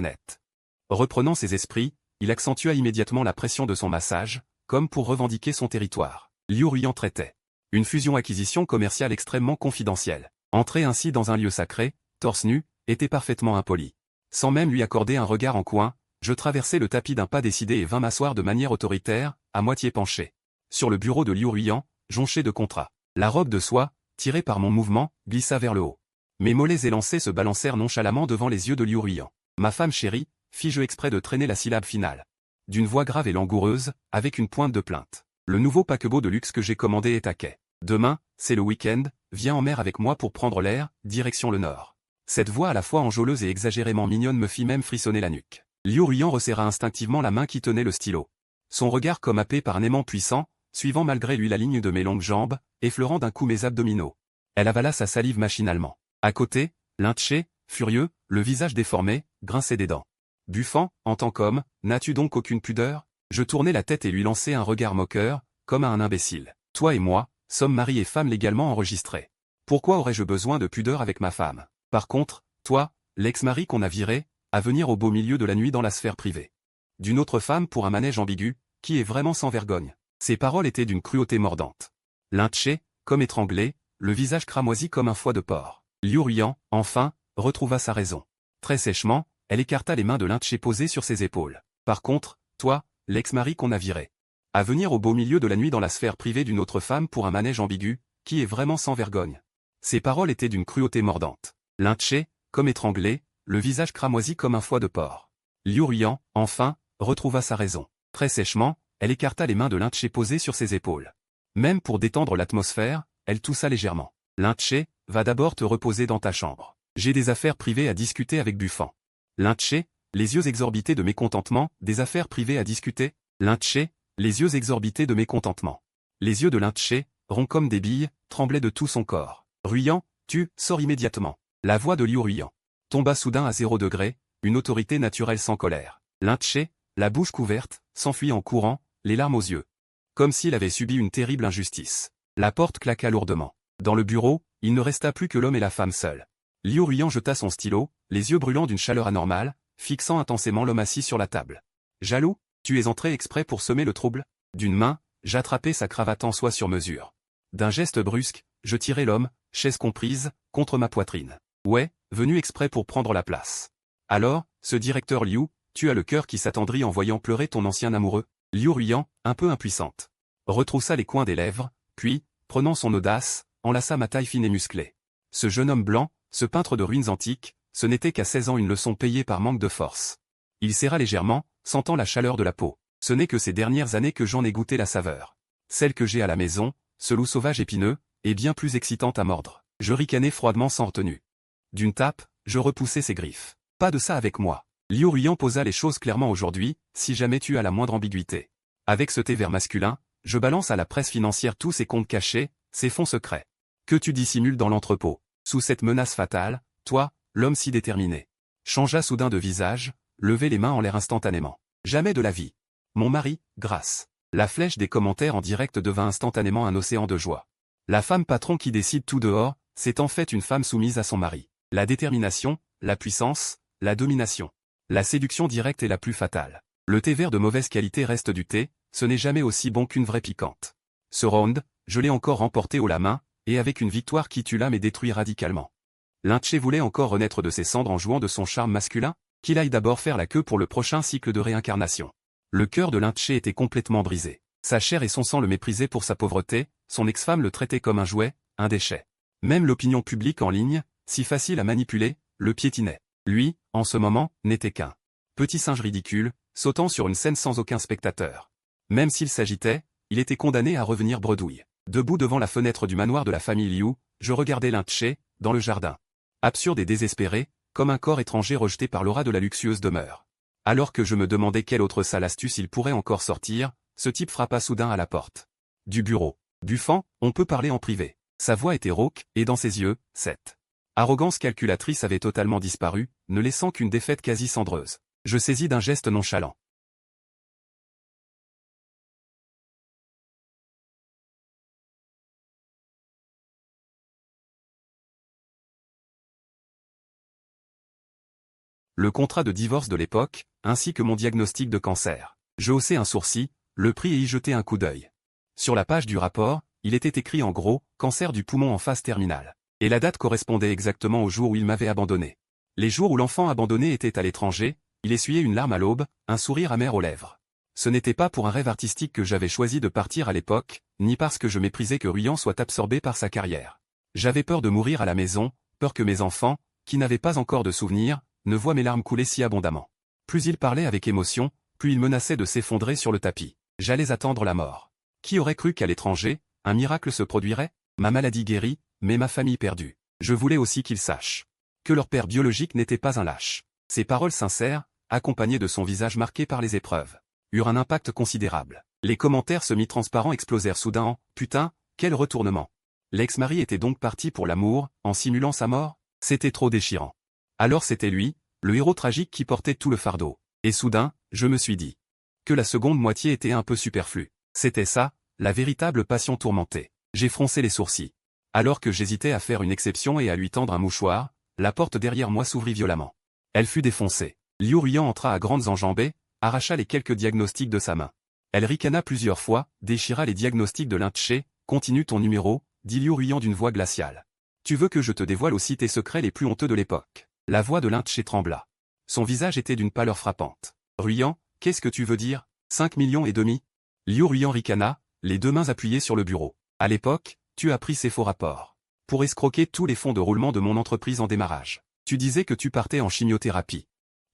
net. Reprenant ses esprits, il accentua immédiatement la pression de son massage, comme pour revendiquer son territoire. Liu Ruyan traitait une fusion-acquisition commerciale extrêmement confidentielle. Entrer ainsi dans un lieu sacré, torse nu, était parfaitement impoli. Sans même lui accorder un regard en coin, je traversai le tapis d'un pas décidé et vins m'asseoir de manière autoritaire, à moitié penché. Sur le bureau de Liu Ruyan, jonché de contrats. La robe de soie, tirée par mon mouvement, glissa vers le haut. Mes mollets élancés se balancèrent nonchalamment devant les yeux de Liu Ruyan. Ma femme chérie, fis-je exprès de traîner la syllabe finale. D'une voix grave et langoureuse, avec une pointe de plainte. Le nouveau paquebot de luxe que j'ai commandé est à quai. Demain, c'est le week-end, viens en mer avec moi pour prendre l'air, direction le nord. Cette voix à la fois enjôleuse et exagérément mignonne me fit même frissonner la nuque. Liu Ruyan resserra instinctivement la main qui tenait le stylo. Son regard comme happé par un aimant puissant, suivant malgré lui la ligne de mes longues jambes, effleurant d'un coup mes abdominaux. Elle avala sa salive machinalement. À côté, Lin Che, furieux, le visage déformé, grinçait des dents. Buffant, en tant qu'homme, n'as-tu donc aucune pudeur? Je tournai la tête et lui lançai un regard moqueur, comme à un imbécile. Toi et moi, sommes mari et femme légalement enregistrés. Pourquoi aurais-je besoin de pudeur avec ma femme? Par contre, toi, l'ex-mari qu'on a viré, à venir au beau milieu de la nuit dans la sphère privée d'une autre femme pour un manège ambigu, qui est vraiment sans vergogne. Ces paroles étaient d'une cruauté mordante. Lynché, comme étranglé, le visage cramoisi comme un foie de porc. Liu Ruian, enfin, retrouva sa raison. Très sèchement, elle écarta les mains de Lynché posées sur ses épaules. Par contre, toi, l'ex-mari qu'on a viré, à venir au beau milieu de la nuit dans la sphère privée d'une autre femme pour un manège ambigu, qui est vraiment sans vergogne. Ces paroles étaient d'une cruauté mordante. Lynché, comme étranglé, le visage cramoisi comme un foie de porc. Liu Ruian, enfin, retrouva sa raison. Très sèchement, elle écarta les mains de Lynché posées sur ses épaules. Même pour détendre l'atmosphère, elle toussa légèrement. Lynché, va d'abord te reposer dans ta chambre. J'ai des affaires privées à discuter avec Buffan. Lynché, les yeux exorbités de mécontentement, des affaires privées à discuter. Lynché, les yeux exorbités de mécontentement. Les yeux de Lynché, ronds comme des billes, tremblaient de tout son corps. Ruian, tu, sors immédiatement. La voix de Liu Ruian tomba soudain à 0 degré, une autorité naturelle sans colère. Lynché, la bouche couverte, s'enfuit en courant, les larmes aux yeux. Comme s'il avait subi une terrible injustice. La porte claqua lourdement. Dans le bureau, il ne resta plus que l'homme et la femme seuls. Liu Ruian jeta son stylo, les yeux brûlants d'une chaleur anormale, fixant intensément l'homme assis sur la table. Jaloux, tu es entré exprès pour semer le trouble? D'une main, j'attrapai sa cravate en soie sur mesure. D'un geste brusque, je tirai l'homme, chaise comprise, contre ma poitrine. Ouais, venu exprès pour prendre la place. Alors, ce directeur Liu, tu as le cœur qui s'attendrit en voyant pleurer ton ancien amoureux? Liu Ruian, un peu impuissante, retroussa les coins des lèvres, puis, prenant son audace, enlaça ma taille fine et musclée. Ce jeune homme blanc, ce peintre de ruines antiques, ce n'était qu'à 16 ans une leçon payée par manque de force. Il serra légèrement, sentant la chaleur de la peau. Ce n'est que ces dernières années que j'en ai goûté la saveur. Celle que j'ai à la maison, ce loup sauvage épineux, est bien plus excitante à mordre. Je ricanai froidement sans retenue. D'une tape, je repoussai ses griffes. Pas de ça avec moi. Liu Ruian posa les choses clairement aujourd'hui, si jamais tu as la moindre ambiguïté. Avec ce thé vert masculin, je balance à la presse financière tous ses comptes cachés, ses fonds secrets. Que tu dissimules dans l'entrepôt. Sous cette menace fatale, toi, l'homme si déterminé, changea soudain de visage, levait les mains en l'air instantanément. Jamais de la vie. Mon mari, grâce. La flèche des commentaires en direct devint instantanément un océan de joie. La femme patron qui décide tout dehors, c'est en fait une femme soumise à son mari. La détermination, la puissance, la domination. La séduction directe est la plus fatale. Le thé vert de mauvaise qualité reste du thé, ce n'est jamais aussi bon qu'une vraie piquante. Ce round, je l'ai encore remporté haut la main, et avec une victoire qui tue l'âme et détruit radicalement. Lynché voulait encore renaître de ses cendres en jouant de son charme masculin, qu'il aille d'abord faire la queue pour le prochain cycle de réincarnation. Le cœur de Lynché était complètement brisé. Sa chair et son sang le méprisaient pour sa pauvreté, son ex-femme le traitait comme un jouet, un déchet. Même l'opinion publique en ligne, si facile à manipuler, le piétinait. Lui, en ce moment, n'était qu'un petit singe ridicule, sautant sur une scène sans aucun spectateur. Même s'il s'agitait, il était condamné à revenir bredouille. Debout devant la fenêtre du manoir de la famille Liu, je regardais Lynché, dans le jardin. Absurde et désespéré, comme un corps étranger rejeté par l'aura de la luxueuse demeure. Alors que je me demandais quelle autre sale astuce il pourrait encore sortir, ce type frappa soudain à la porte du bureau. Buffan, on peut parler en privé. Sa voix était rauque, et dans ses yeux, cette arrogance calculatrice avait totalement disparu, ne laissant qu'une défaite quasi cendreuse. Je saisis d'un geste nonchalant. Le contrat de divorce de l'époque, ainsi que mon diagnostic de cancer. Je haussai un sourcil, le pris et y jetai un coup d'œil. Sur la page du rapport, il était écrit en gros, cancer du poumon en phase terminale. Et la date correspondait exactement au jour où il m'avait abandonné. Les jours où l'enfant abandonné était à l'étranger, il essuyait une larme à l'aube, un sourire amer aux lèvres. Ce n'était pas pour un rêve artistique que j'avais choisi de partir à l'époque, ni parce que je méprisais que Ruian soit absorbé par sa carrière. J'avais peur de mourir à la maison, peur que mes enfants, qui n'avaient pas encore de souvenirs, ne voient mes larmes couler si abondamment. Plus il parlait avec émotion, plus il menaçait de s'effondrer sur le tapis. J'allais attendre la mort. Qui aurait cru qu'à l'étranger, un miracle se produirait? Ma maladie guérie, mais ma famille perdue. Je voulais aussi qu'ils sachent que leur père biologique n'était pas un lâche. Ces paroles sincères, accompagnées de son visage marqué par les épreuves, eurent un impact considérable. Les commentaires semi-transparents explosèrent soudain en « Putain, quel retournement !» L'ex-mari était donc parti pour l'amour, en simulant sa mort? C'était trop déchirant. Alors c'était lui, le héros tragique qui portait tout le fardeau. Et soudain, je me suis dit que la seconde moitié était un peu superflue. C'était ça, la véritable passion tourmentée. J'ai froncé les sourcils. Alors que j'hésitais à faire une exception et à lui tendre un mouchoir, la porte derrière moi s'ouvrit violemment. Elle fut défoncée. Liu Ruyan entra à grandes enjambées, arracha les quelques diagnostics de sa main. Elle ricana plusieurs fois, déchira les diagnostics de Lin-Che. Continue ton numéro, dit Liu Ruyan d'une voix glaciale. Tu veux que je te dévoile aussi tes secrets les plus honteux de l'époque. La voix de Lin-Che trembla. Son visage était d'une pâleur frappante. Ruyan, qu'est-ce que tu veux dire? 5 millions et demi? Liu Ruyan ricana, les deux mains appuyées sur le bureau. À l'époque, tu as pris ces faux rapports. Pour escroquer tous les fonds de roulement de mon entreprise en démarrage. Tu disais que tu partais en chimiothérapie.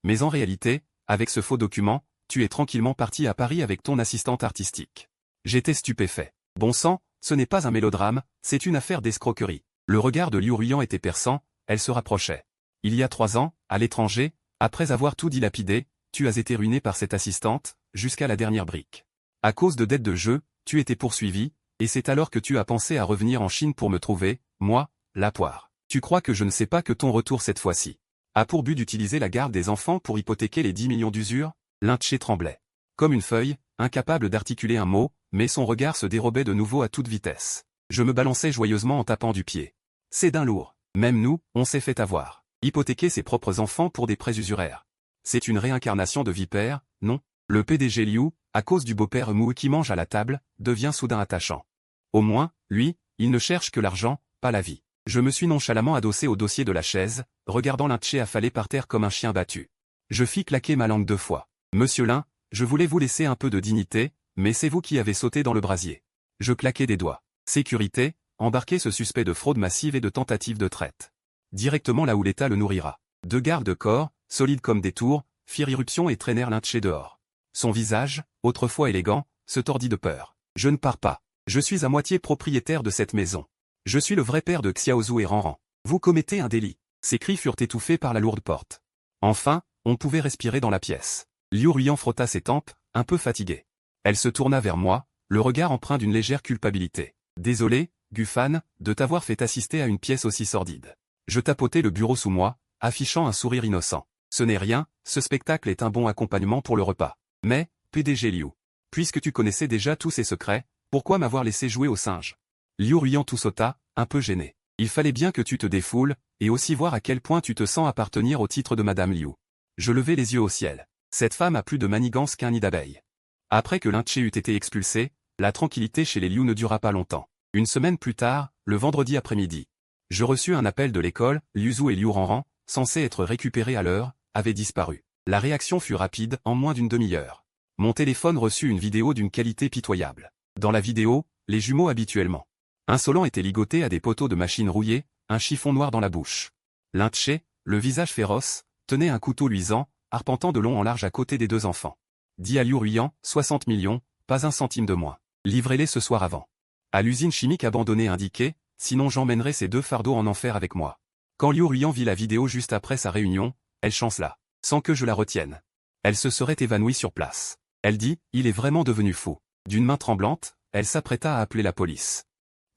Mais en réalité, avec ce faux document, tu es tranquillement parti à Paris avec ton assistante artistique. J'étais stupéfait. Bon sang, ce n'est pas un mélodrame, c'est une affaire d'escroquerie. Le regard de Liu Ruyan était perçant, elle se rapprochait. Il y a 3 ans, à l'étranger, après avoir tout dilapidé, tu as été ruiné par cette assistante, jusqu'à la dernière brique. À cause de dettes de jeu, tu étais poursuivi, et c'est alors que tu as pensé à revenir en Chine pour me trouver, moi, la poire. Tu crois que je ne sais pas que ton retour cette fois-ci a pour but d'utiliser la garde des enfants pour hypothéquer les 10 millions d'usure? Lin-Che tremblait. Comme une feuille, incapable d'articuler un mot, mais son regard se dérobait de nouveau à toute vitesse. Je me balançais joyeusement en tapant du pied. C'est d'un lourd. Même nous, on s'est fait avoir. Hypothéquer ses propres enfants pour des prêts usuraires. C'est une réincarnation de vipère, non? Le PDG Liu, à cause du beau-père mou qui mange à la table, devient soudain attachant. Au moins, lui, il ne cherche que l'argent, pas la vie. Je me suis nonchalamment adossé au dossier de la chaise, regardant Lin-Che affaler par terre comme un chien battu. Je fis claquer ma langue 2 fois. Monsieur Lin, je voulais vous laisser un peu de dignité, mais c'est vous qui avez sauté dans le brasier. Je claquai des doigts. Sécurité, embarquez ce suspect de fraude massive et de tentative de traite. Directement là où l'État le nourrira. 2 gardes-corps, solides comme des tours, firent irruption et traînèrent Lin-Che dehors. Son visage, autrefois élégant, se tordit de peur. Je ne pars pas. Je suis à moitié propriétaire de cette maison. Je suis le vrai père de Xiaozhu et Ranran. Vous commettez un délit. Ses cris furent étouffés par la lourde porte. Enfin, on pouvait respirer dans la pièce. Liu Ruyan frotta ses tempes, un peu fatigué. Elle se tourna vers moi, le regard empreint d'une légère culpabilité. Désolé, Gufan, de t'avoir fait assister à une pièce aussi sordide. Je tapotai le bureau sous moi, affichant un sourire innocent. Ce n'est rien, ce spectacle est un bon accompagnement pour le repas. Mais, PDG Liu, puisque tu connaissais déjà tous ces secrets, pourquoi m'avoir laissé jouer au singe? Liu Ruyan tout sauta, un peu gêné. Il fallait bien que tu te défoules, et aussi voir à quel point tu te sens appartenir au titre de Madame Liu. Je levai les yeux au ciel. Cette femme a plus de manigance qu'un nid d'abeilles. Après que Lin-Che eut été expulsé, la tranquillité chez les Liu ne dura pas longtemps. Une semaine plus tard, le vendredi après-midi, je reçus un appel de l'école. Liu Zhu et Liu Ranran, censés être récupérés à l'heure, avaient disparu. La réaction fut rapide, en moins d'une demi-heure. Mon téléphone reçut une vidéo d'une qualité pitoyable. Dans la vidéo, les jumeaux habituellement insolents étaient ligotés à des poteaux de machine rouillés, un chiffon noir dans la bouche. Lin-Che, le visage féroce, tenait un couteau luisant, arpentant de long en large à côté des 2 enfants. Dit à Liu Ruyan, 60 millions, pas un centime de moins. Livrez-les ce soir avant. À l'usine chimique abandonnée indiquée, sinon j'emmènerai ces 2 fardeaux en enfer avec moi. Quand Liu Ruyan vit la vidéo juste après sa réunion, elle chancela, sans que je la retienne. Elle se serait évanouie sur place. Elle dit, il est vraiment devenu fou. D'une main tremblante, elle s'apprêta à appeler la police.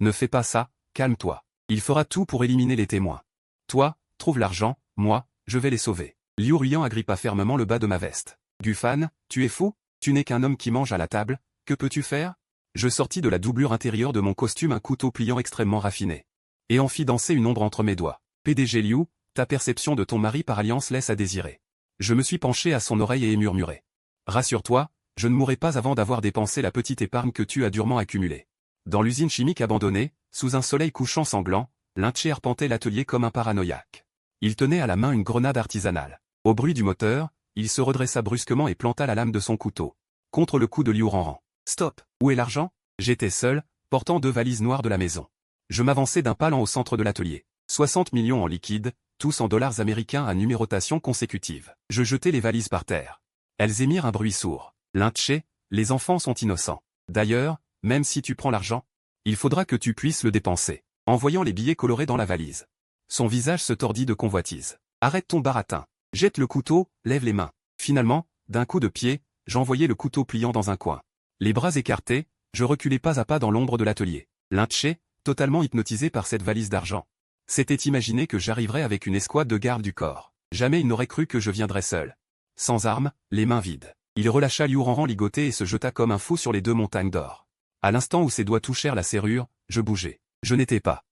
Ne fais pas ça, calme-toi. Il fera tout pour éliminer les témoins. Toi, trouve l'argent, moi, je vais les sauver. Liu Ruyan agrippa fermement le bas de ma veste. Gufan, tu es fou? Tu n'es qu'un homme qui mange à la table, que peux-tu faire? Je sortis de la doublure intérieure de mon costume un couteau pliant extrêmement raffiné. Et en fit danser une ombre entre mes doigts. PDG Liu, ta perception de ton mari par alliance laisse à désirer. Je me suis penché à son oreille et ai murmuré. Rassure-toi, je ne mourrai pas avant d'avoir dépensé la petite épargne que tu as durement accumulée. Dans l'usine chimique abandonnée, sous un soleil couchant sanglant, Lin-Che arpentait l'atelier comme un paranoïaque. Il tenait à la main une grenade artisanale. Au bruit du moteur, il se redressa brusquement et planta la lame de son couteau contre le cou de Liu Ranran. Stop, où est l'argent? J'étais seul, portant 2 valises noires de la maison. Je m'avançai d'un pas lent au centre de l'atelier. 60 millions en liquide, tous en dollars américains à numérotation consécutive. Je jetai les valises par terre. Elles émirent un bruit sourd. Lin-Che, les enfants sont innocents. D'ailleurs, même si tu prends l'argent, il faudra que tu puisses le dépenser. En voyant les billets colorés dans la valise. Son visage se tordit de convoitise. Arrête ton baratin. Jette le couteau, lève les mains. Finalement, d'un coup de pied, j'envoyai le couteau pliant dans un coin. Les bras écartés, je reculai pas à pas dans l'ombre de l'atelier. Lin-Che, totalement hypnotisé par cette valise d'argent, s'était imaginé que j'arriverais avec une escouade de gardes du corps. Jamais il n'aurait cru que je viendrais seul. Sans armes, les mains vides. Il relâcha Liu Ranran ligoté et se jeta comme un fou sur les 2 montagnes d'or. À l'instant où ses doigts touchèrent la serrure, je bougeai. Je n'étais pas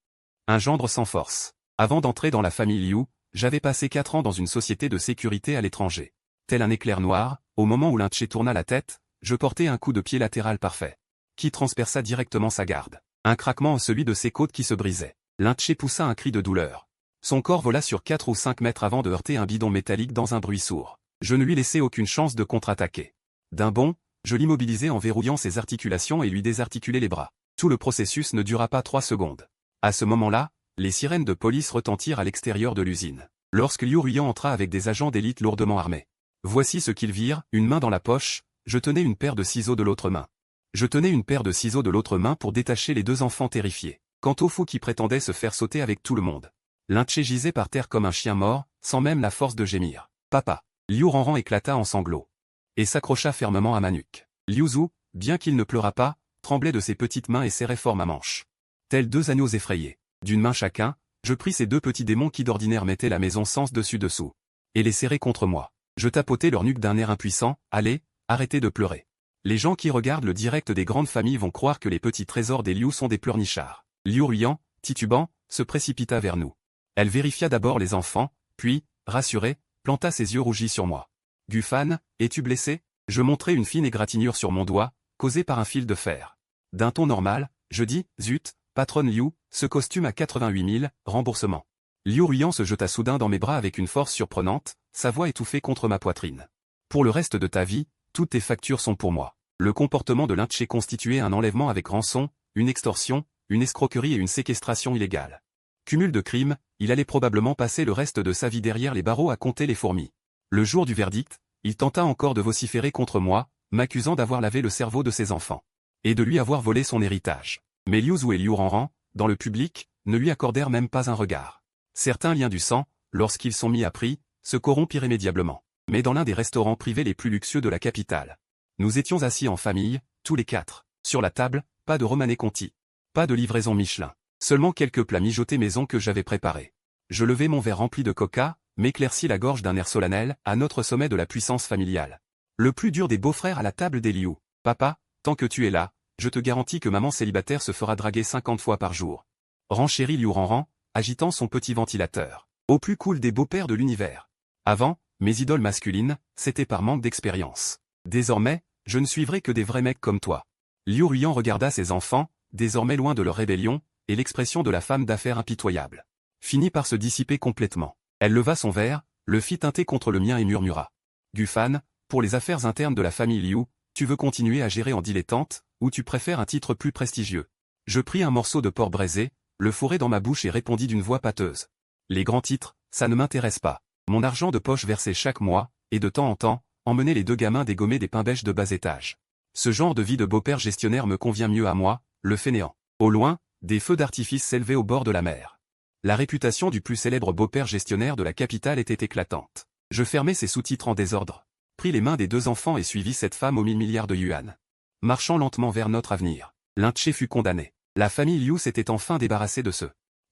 Un gendre sans force. Avant d'entrer dans la famille Liu, j'avais passé 4 ans dans une société de sécurité à l'étranger. Tel un éclair noir, au moment où Lin-Che tourna la tête, je portais un coup de pied latéral parfait, qui transperça directement sa garde. Un craquement, celui de ses côtes qui se brisaient. Lin-Che poussa un cri de douleur. Son corps vola sur 4 ou 5 mètres avant de heurter un bidon métallique dans un bruit sourd. Je ne lui laissai aucune chance de contre-attaquer. D'un bond, je l'immobilisai en verrouillant ses articulations et lui désarticulai les bras. Tout le processus ne dura pas 3 secondes. À ce moment-là, les sirènes de police retentirent à l'extérieur de l'usine. Lorsque Liu Ruiyan entra avec des agents d'élite lourdement armés. Voici ce qu'ils virent, une main dans la poche, je tenais une paire de ciseaux de l'autre main. Je tenais une paire de ciseaux de l'autre main pour détacher les 2 enfants terrifiés. Quant au fou qui prétendait se faire sauter avec tout le monde. Lin-Che gisait par terre comme un chien mort, sans même la force de gémir. Papa. Liu Ranran éclata en sanglots. Et s'accrocha fermement à ma nuque. Liu Zhu, bien qu'il ne pleurât pas, tremblait de ses petites mains et serrait fort ma manche. Tels 2 agneaux effrayés. D'une main chacun, je pris ces 2 petits démons qui d'ordinaire mettaient la maison sens dessus-dessous. Et les serrai contre moi. Je tapotai leur nuque d'un air impuissant, allez, arrêtez de pleurer. Les gens qui regardent le direct des grandes familles vont croire que les petits trésors des Liu sont des pleurnichards. Liu Ruiyan, titubant, se précipita vers nous. Elle vérifia d'abord les enfants, puis, rassurée, planta ses yeux rougis sur moi. Gufan, es-tu blessé? Je montrai une fine égratignure sur mon doigt, causée par un fil de fer. D'un ton normal, je dis, zut, patronne Liu, ce costume à 88 000, remboursement. Liu Ruiyan se jeta soudain dans mes bras avec une force surprenante, sa voix étouffée contre ma poitrine. Pour le reste de ta vie, toutes tes factures sont pour moi. Le comportement de Lin-Che constituait un enlèvement avec rançon, une extorsion, une escroquerie et une séquestration illégale. Cumul de crimes, il allait probablement passer le reste de sa vie derrière les barreaux à compter les fourmis. Le jour du verdict, il tenta encore de vociférer contre moi, m'accusant d'avoir lavé le cerveau de ses enfants. Et de lui avoir volé son héritage. Mais Liu Zhu et Liu Ranran, dans le public, ne lui accordèrent même pas un regard. Certains liens du sang, lorsqu'ils sont mis à prix, se corrompent irrémédiablement. Mais dans l'un des restaurants privés les plus luxueux de la capitale. Nous étions assis en famille, tous les 4. Sur la table, pas de Romanée Conti. Pas de livraison Michelin. Seulement quelques plats mijotés maison que j'avais préparés. Je levai mon verre rempli de coca, m'éclaircis la gorge d'un air solennel, à notre sommet de la puissance familiale. Le plus dur des beaux-frères à la table des Liu. Papa, tant que tu es là, je te garantis que maman célibataire se fera draguer 50 fois par jour. Renchérit Liu Ranran, agitant son petit ventilateur. Au plus cool des beaux-pères de l'univers. Avant, mes idoles masculines, c'était par manque d'expérience. Désormais, je ne suivrai que des vrais mecs comme toi. Liu Ruiyan regarda ses enfants, désormais loin de leur rébellion, et l'expression de la femme d'affaires impitoyable finit par se dissiper complètement. Elle leva son verre, le fit teinter contre le mien et murmura. Gufan, pour les affaires internes de la famille Liu, tu veux continuer à gérer en dilettante, ou tu préfères un titre plus prestigieux? Je pris un morceau de porc braisé, le fourrai dans ma bouche et répondis d'une voix pâteuse. Les grands titres, ça ne m'intéresse pas. Mon argent de poche versé chaque mois, et de temps en temps, emmener les 2 gamins dégommer des pains bêches de bas étage. Ce genre de vie de beau-père gestionnaire me convient mieux à moi, le fainéant. Au loin, des feux d'artifice s'élevaient au bord de la mer. La réputation du plus célèbre beau-père gestionnaire de la capitale était éclatante. Je fermai ces sous-titres en désordre, pris les mains des 2 enfants et suivis cette femme aux 1000 milliards de yuan. Marchant lentement vers notre avenir, Lin-Che fut condamné. La famille Liu s'était enfin débarrassée de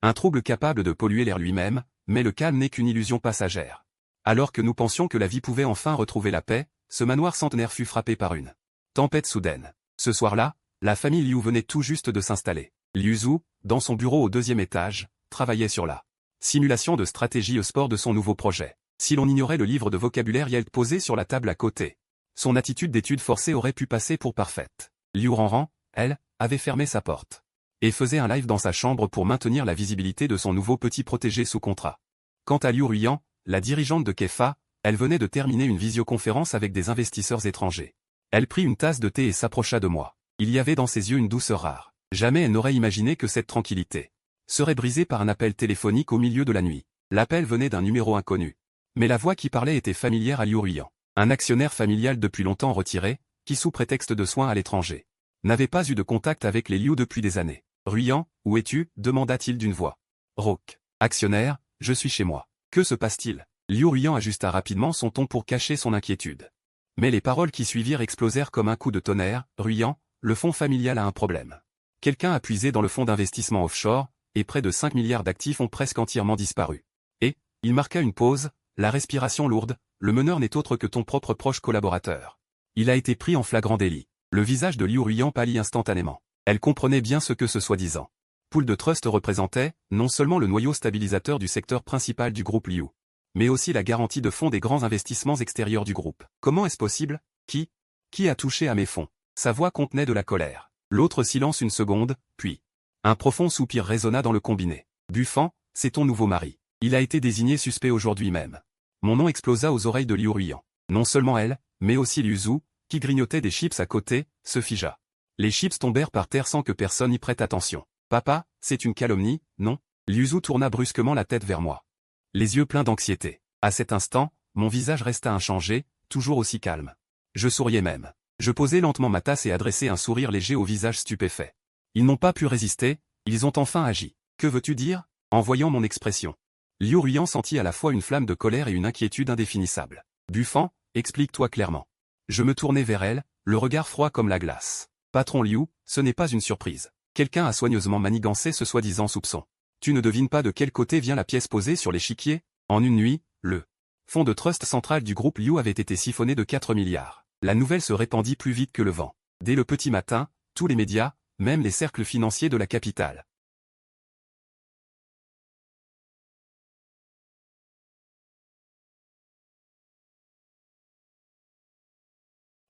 un trouble capable de polluer l'air lui-même, mais le calme n'est qu'une illusion passagère. Alors que nous pensions que la vie pouvait enfin retrouver la paix, ce manoir centenaire fut frappé par une tempête soudaine. Ce soir-là, la famille Liu venait tout juste de s'installer. Liu Zhu, dans son bureau au 2e étage, travaillait sur la simulation de stratégie au sport de son nouveau projet. Si l'on ignorait le livre de vocabulaire Yelt posé sur la table à côté, son attitude d'étude forcée aurait pu passer pour parfaite. Liu Ranran, elle, avait fermé sa porte. Et faisait un live dans sa chambre pour maintenir la visibilité de son nouveau petit protégé sous contrat. Quant à Liu Ruiyan, la dirigeante de Kefa, elle venait de terminer une visioconférence avec des investisseurs étrangers. Elle prit une tasse de thé et s'approcha de moi. Il y avait dans ses yeux une douceur rare. Jamais elle n'aurait imaginé que cette tranquillité serait brisée par un appel téléphonique au milieu de la nuit. L'appel venait d'un numéro inconnu. Mais la voix qui parlait était familière à Liu Ruiyan. Un actionnaire familial depuis longtemps retiré, qui sous prétexte de soins à l'étranger, n'avait pas eu de contact avec les Liu depuis des années. Ruiyan, où es-tu? Demanda-t-il d'une voix rauque. Actionnaire, je suis chez moi. Que se passe-t-il? Liu Ruiyan ajusta rapidement son ton pour cacher son inquiétude. Mais les paroles qui suivirent explosèrent comme un coup de tonnerre. Ruiyan, le fonds familial a un problème. Quelqu'un a puisé dans le fonds d'investissement offshore, et près de 5 milliards d'actifs ont presque entièrement disparu. Et, il marqua une pause, la respiration lourde, le meneur n'est autre que ton propre proche collaborateur. Il a été pris en flagrant délit. Le visage de Liu Ruiyan pâlit instantanément. Elle comprenait bien ce que ce soi-disant Pool de Trust représentait, non seulement le noyau stabilisateur du secteur principal du groupe Liu, mais aussi la garantie de fonds des grands investissements extérieurs du groupe. Comment est-ce possible? Qui a touché à mes fonds? Sa voix contenait de la colère. L'autre silence une seconde, puis un profond soupir résonna dans le combiné. Buffan, c'est ton nouveau mari. Il a été désigné suspect aujourd'hui même. Mon nom explosa aux oreilles de Liu Ruiyan. Non seulement elle, mais aussi Liu Zhu, qui grignotait des chips à côté, se figea. Les chips tombèrent par terre sans que personne y prête attention. Papa, c'est une calomnie, non? Liu Zhu tourna brusquement la tête vers moi. Les yeux pleins d'anxiété. À cet instant, mon visage resta inchangé, toujours aussi calme. Je souriais même. Je posai lentement ma tasse et adressai un sourire léger au visage stupéfait. Ils n'ont pas pu résister, ils ont enfin agi. Que veux-tu dire? En voyant mon expression. Liu Ruiyan sentit à la fois une flamme de colère et une inquiétude indéfinissable. Buffan, explique-toi clairement. Je me tournai vers elle, le regard froid comme la glace. Patron Liu, ce n'est pas une surprise. Quelqu'un a soigneusement manigancé ce soi-disant soupçon. Tu ne devines pas de quel côté vient la pièce posée sur l'échiquier? En une nuit, le fonds de trust central du groupe Liu avait été siphonné de 4 milliards. La nouvelle se répandit plus vite que le vent. Dès le petit matin, tous les médias, même les cercles financiers de la capitale,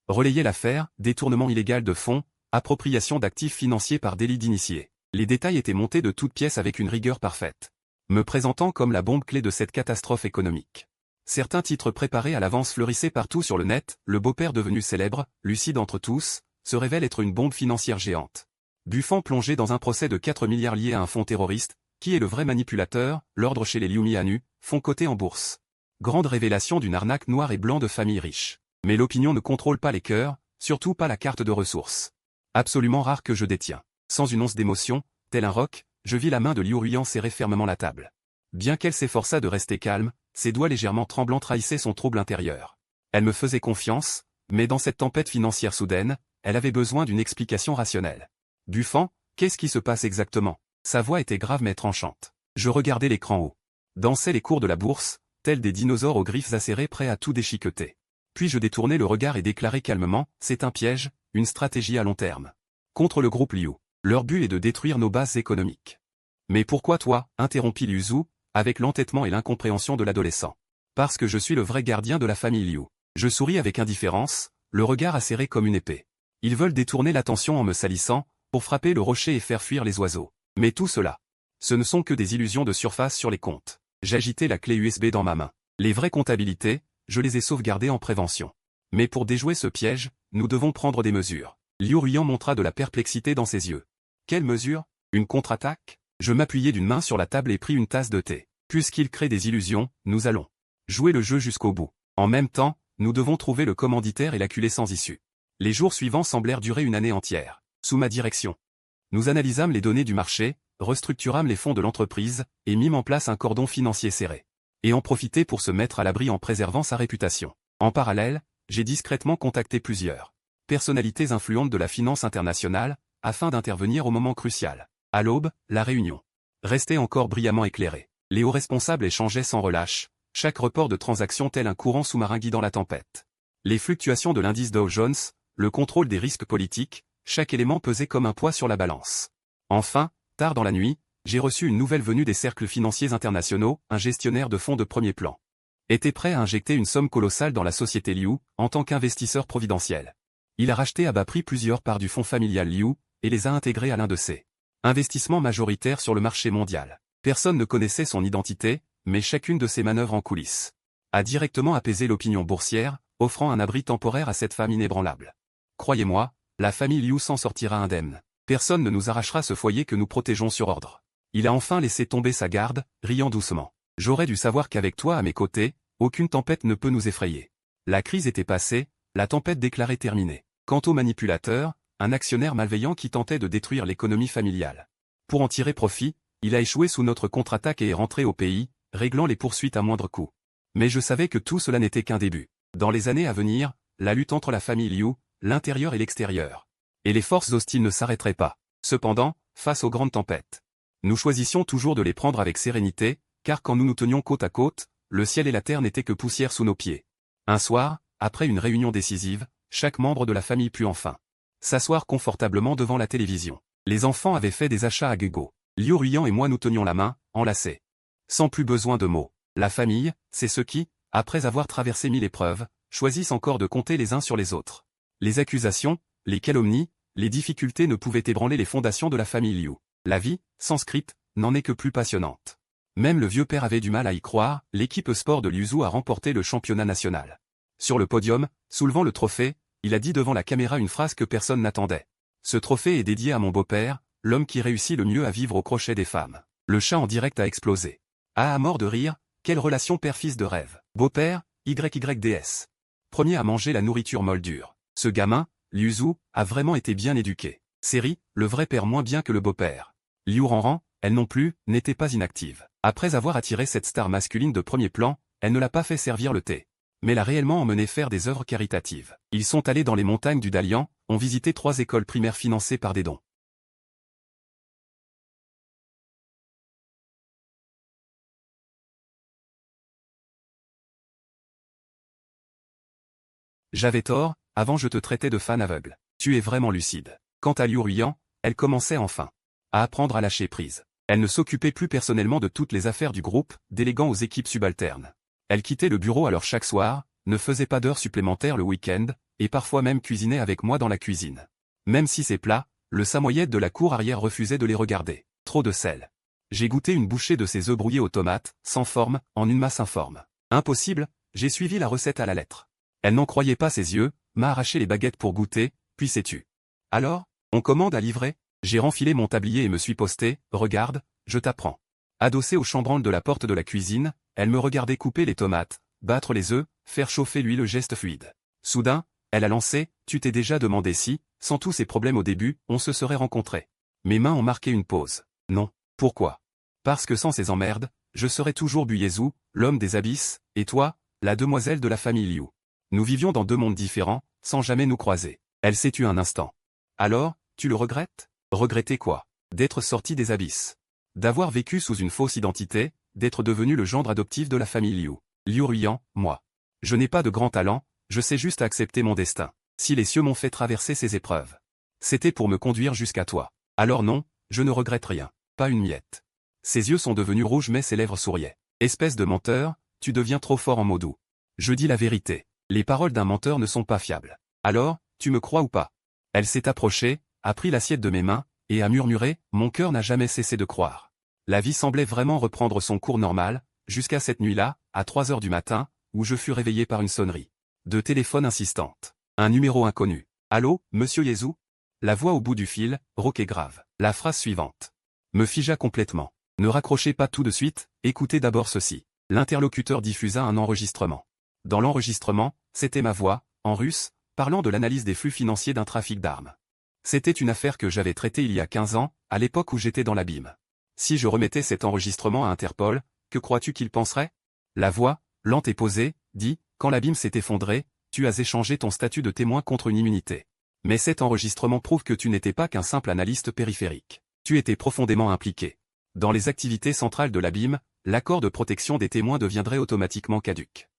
relayaient l'affaire, détournement illégal de fonds, appropriation d'actifs financiers par délit d'initié. Les détails étaient montés de toutes pièces avec une rigueur parfaite, me présentant comme la bombe clé de cette catastrophe économique. Certains titres préparés à l'avance fleurissaient partout sur le net, le beau-père devenu célèbre, lucide entre tous, se révèle être une bombe financière géante. Buffan plongé dans un procès de 4 milliards liés à un fonds terroriste, qui est le vrai manipulateur, l'ordre chez les Liu Mianu, fonds cotés en bourse. Grande révélation d'une arnaque noire et blanc de familles riches. Mais l'opinion ne contrôle pas les cœurs, surtout pas la carte de ressources. Absolument rare que je détiens. Sans une once d'émotion, tel un roc, je vis la main de Liu Ruiyan serrer fermement la table. Bien qu'elle s'efforçât de rester calme, ses doigts légèrement tremblants trahissaient son trouble intérieur. Elle me faisait confiance, mais dans cette tempête financière soudaine, elle avait besoin d'une explication rationnelle. Buffan, qu'est-ce qui se passe exactement? Sa voix était grave mais tranchante. Je regardais l'écran haut. Dansaient les cours de la bourse, tels des dinosaures aux griffes acérées prêts à tout déchiqueter. Puis je détournai le regard et déclarai calmement, c'est un piège, une stratégie à long terme. Contre le groupe Liu. Leur but est de détruire nos bases économiques. Mais pourquoi toi? Interrompit Liu Zhu, avec l'entêtement et l'incompréhension de l'adolescent. Parce que je suis le vrai gardien de la famille Liu. Je souris avec indifférence, le regard acéré comme une épée. Ils veulent détourner l'attention en me salissant, pour frapper le rocher et faire fuir les oiseaux. Mais tout cela, ce ne sont que des illusions de surface sur les comptes. J'agitais la clé USB dans ma main. Les vraies comptabilités, je les ai sauvegardées en prévention. Mais pour déjouer ce piège, nous devons prendre des mesures. Liu Ruiyan montra de la perplexité dans ses yeux. Quelle mesure? Une contre-attaque? Je m'appuyai d'une main sur la table et pris une tasse de thé. Puisqu'il crée des illusions, nous allons jouer le jeu jusqu'au bout. En même temps, nous devons trouver le commanditaire et l'acculer sans issue. Les jours suivants semblèrent durer une année entière. Sous ma direction, nous analysâmes les données du marché, restructurâmes les fonds de l'entreprise, et mîmes en place un cordon financier serré. Et en profiter pour se mettre à l'abri en préservant sa réputation. En parallèle, j'ai discrètement contacté plusieurs personnalités influentes de la finance internationale, afin d'intervenir au moment crucial. À l'aube, la réunion restait encore brillamment éclairée. Les hauts responsables échangeaient sans relâche, chaque report de transaction tel un courant sous-marin guidant la tempête. Les fluctuations de l'indice Dow Jones, le contrôle des risques politiques, chaque élément pesait comme un poids sur la balance. Enfin, tard dans la nuit, j'ai reçu une nouvelle venue des cercles financiers internationaux, un gestionnaire de fonds de premier plan était prêt à injecter une somme colossale dans la société Liu, en tant qu'investisseur providentiel. Il a racheté à bas prix plusieurs parts du fonds familial Liu, et les a intégrés à l'un de ses investissements majoritaires sur le marché mondial. Personne ne connaissait son identité, mais chacune de ses manœuvres en coulisses a directement apaisé l'opinion boursière, offrant un abri temporaire à cette femme inébranlable. Croyez-moi, la famille Liu s'en sortira indemne. Personne ne nous arrachera ce foyer que nous protégeons sur ordre. Il a enfin laissé tomber sa garde, riant doucement. J'aurais dû savoir qu'avec toi à mes côtés, aucune tempête ne peut nous effrayer. La crise était passée, la tempête déclarée terminée. Quant au manipulateur, un actionnaire malveillant qui tentait de détruire l'économie familiale. Pour en tirer profit, il a échoué sous notre contre-attaque et est rentré au pays, réglant les poursuites à moindre coût. Mais je savais que tout cela n'était qu'un début. Dans les années à venir, la lutte entre la famille Liu, l'intérieur et l'extérieur. Et les forces hostiles ne s'arrêteraient pas. Cependant, face aux grandes tempêtes, nous choisissions toujours de les prendre avec sérénité, car quand nous nous tenions côte à côte, le ciel et la terre n'étaient que poussière sous nos pieds. Un soir, après une réunion décisive, chaque membre de la famille put enfin s'asseoir confortablement devant la télévision. Les enfants avaient fait des achats à gogo. Liu Ruiyan et moi nous tenions la main, enlacés. Sans plus besoin de mots. La famille, c'est ceux qui, après avoir traversé 1000 épreuves, choisissent encore de compter les uns sur les autres. Les accusations, les calomnies, les difficultés ne pouvaient ébranler les fondations de la famille Liu. La vie, sans script, n'en est que plus passionnante. Même le vieux père avait du mal à y croire, l'équipe sport de Liuzhou a remporté le championnat national. Sur le podium, soulevant le trophée, il a dit devant la caméra une phrase que personne n'attendait. Ce trophée est dédié à mon beau-père, l'homme qui réussit le mieux à vivre au crochet des femmes. Le chat en direct a explosé. Ah, à mort de rire, quelle relation père-fils de rêve. Beau-père, YYDS. Premier à manger la nourriture molle dure. Ce gamin, Liuzhou, a vraiment été bien éduqué. Série, le vrai père moins bien que le beau-père. Liu Ranran, elle non plus, n'était pas inactive. Après avoir attiré cette star masculine de premier plan, elle ne l'a pas fait servir le thé. Mais l'a réellement emmené faire des œuvres caritatives. Ils sont allés dans les montagnes du Dalian, ont visité 3 écoles primaires financées par des dons. J'avais tort, avant je te traitais de fan aveugle. Tu es vraiment lucide. Quant à Liu Ruiyan, elle commençait enfin à apprendre à lâcher prise. Elle ne s'occupait plus personnellement de toutes les affaires du groupe, déléguant aux équipes subalternes. Elle quittait le bureau à l'heure chaque soir, ne faisait pas d'heures supplémentaires le week-end, et parfois même cuisinait avec moi dans la cuisine. Même si ces plats, le samoyed de la cour arrière refusait de les regarder. Trop de sel. J'ai goûté une bouchée de ces œufs brouillés aux tomates, sans forme, en une masse informe. Impossible, j'ai suivi la recette à la lettre. Elle n'en croyait pas ses yeux, m'a arraché les baguettes pour goûter, puis sais-tu. Alors, on commande à livrer? J'ai renfilé mon tablier et me suis posté, regarde, je t'apprends. Adossée au chambranle de la porte de la cuisine, elle me regardait couper les tomates, battre les œufs, faire chauffer l'huile, le geste fluide. Soudain, elle a lancé, tu t'es déjà demandé si, sans tous ces problèmes au début, on se serait rencontrés. Mes mains ont marqué une pause. Non. Pourquoi? Parce que sans ces emmerdes, je serais toujours Buyezu, l'homme des abysses, et toi, la demoiselle de la famille Liu. Nous vivions dans 2 mondes différents, sans jamais nous croiser. Elle s'est tue un instant. Alors, tu le regrettes? Regretter quoi? D'être sorti des abysses. D'avoir vécu sous une fausse identité, d'être devenu le gendre adoptif de la famille Liu. Liu Ruiyan, moi. Je n'ai pas de grand talent, je sais juste accepter mon destin. Si les cieux m'ont fait traverser ces épreuves, c'était pour me conduire jusqu'à toi. Alors non, je ne regrette rien. Pas une miette. Ses yeux sont devenus rouges mais ses lèvres souriaient. Espèce de menteur, tu deviens trop fort en mots doux. Je dis la vérité. Les paroles d'un menteur ne sont pas fiables. Alors, tu me crois ou pas? Elle s'est approchée, a pris l'assiette de mes mains, et a murmuré, mon cœur n'a jamais cessé de croire. La vie semblait vraiment reprendre son cours normal, jusqu'à cette nuit-là, à 3 heures du matin, où je fus réveillé par une sonnerie de téléphone insistante. Un numéro inconnu. Allô, monsieur Yezu? La voix au bout du fil, rauque et grave. La phrase suivante me figea complètement. Ne raccrochez pas tout de suite, écoutez d'abord ceci. L'interlocuteur diffusa un enregistrement. Dans l'enregistrement, c'était ma voix, en russe, parlant de l'analyse des flux financiers d'un trafic d'armes. C'était une affaire que j'avais traitée il y a 15 ans, à l'époque où j'étais dans l'abîme. Si je remettais cet enregistrement à Interpol, que crois-tu qu'il penserait? La voix, lente et posée, dit, quand l'abîme s'est effondré, tu as échangé ton statut de témoin contre une immunité. Mais cet enregistrement prouve que tu n'étais pas qu'un simple analyste périphérique. Tu étais profondément impliqué. Dans les activités centrales de l'abîme, l'accord de protection des témoins deviendrait automatiquement caduc.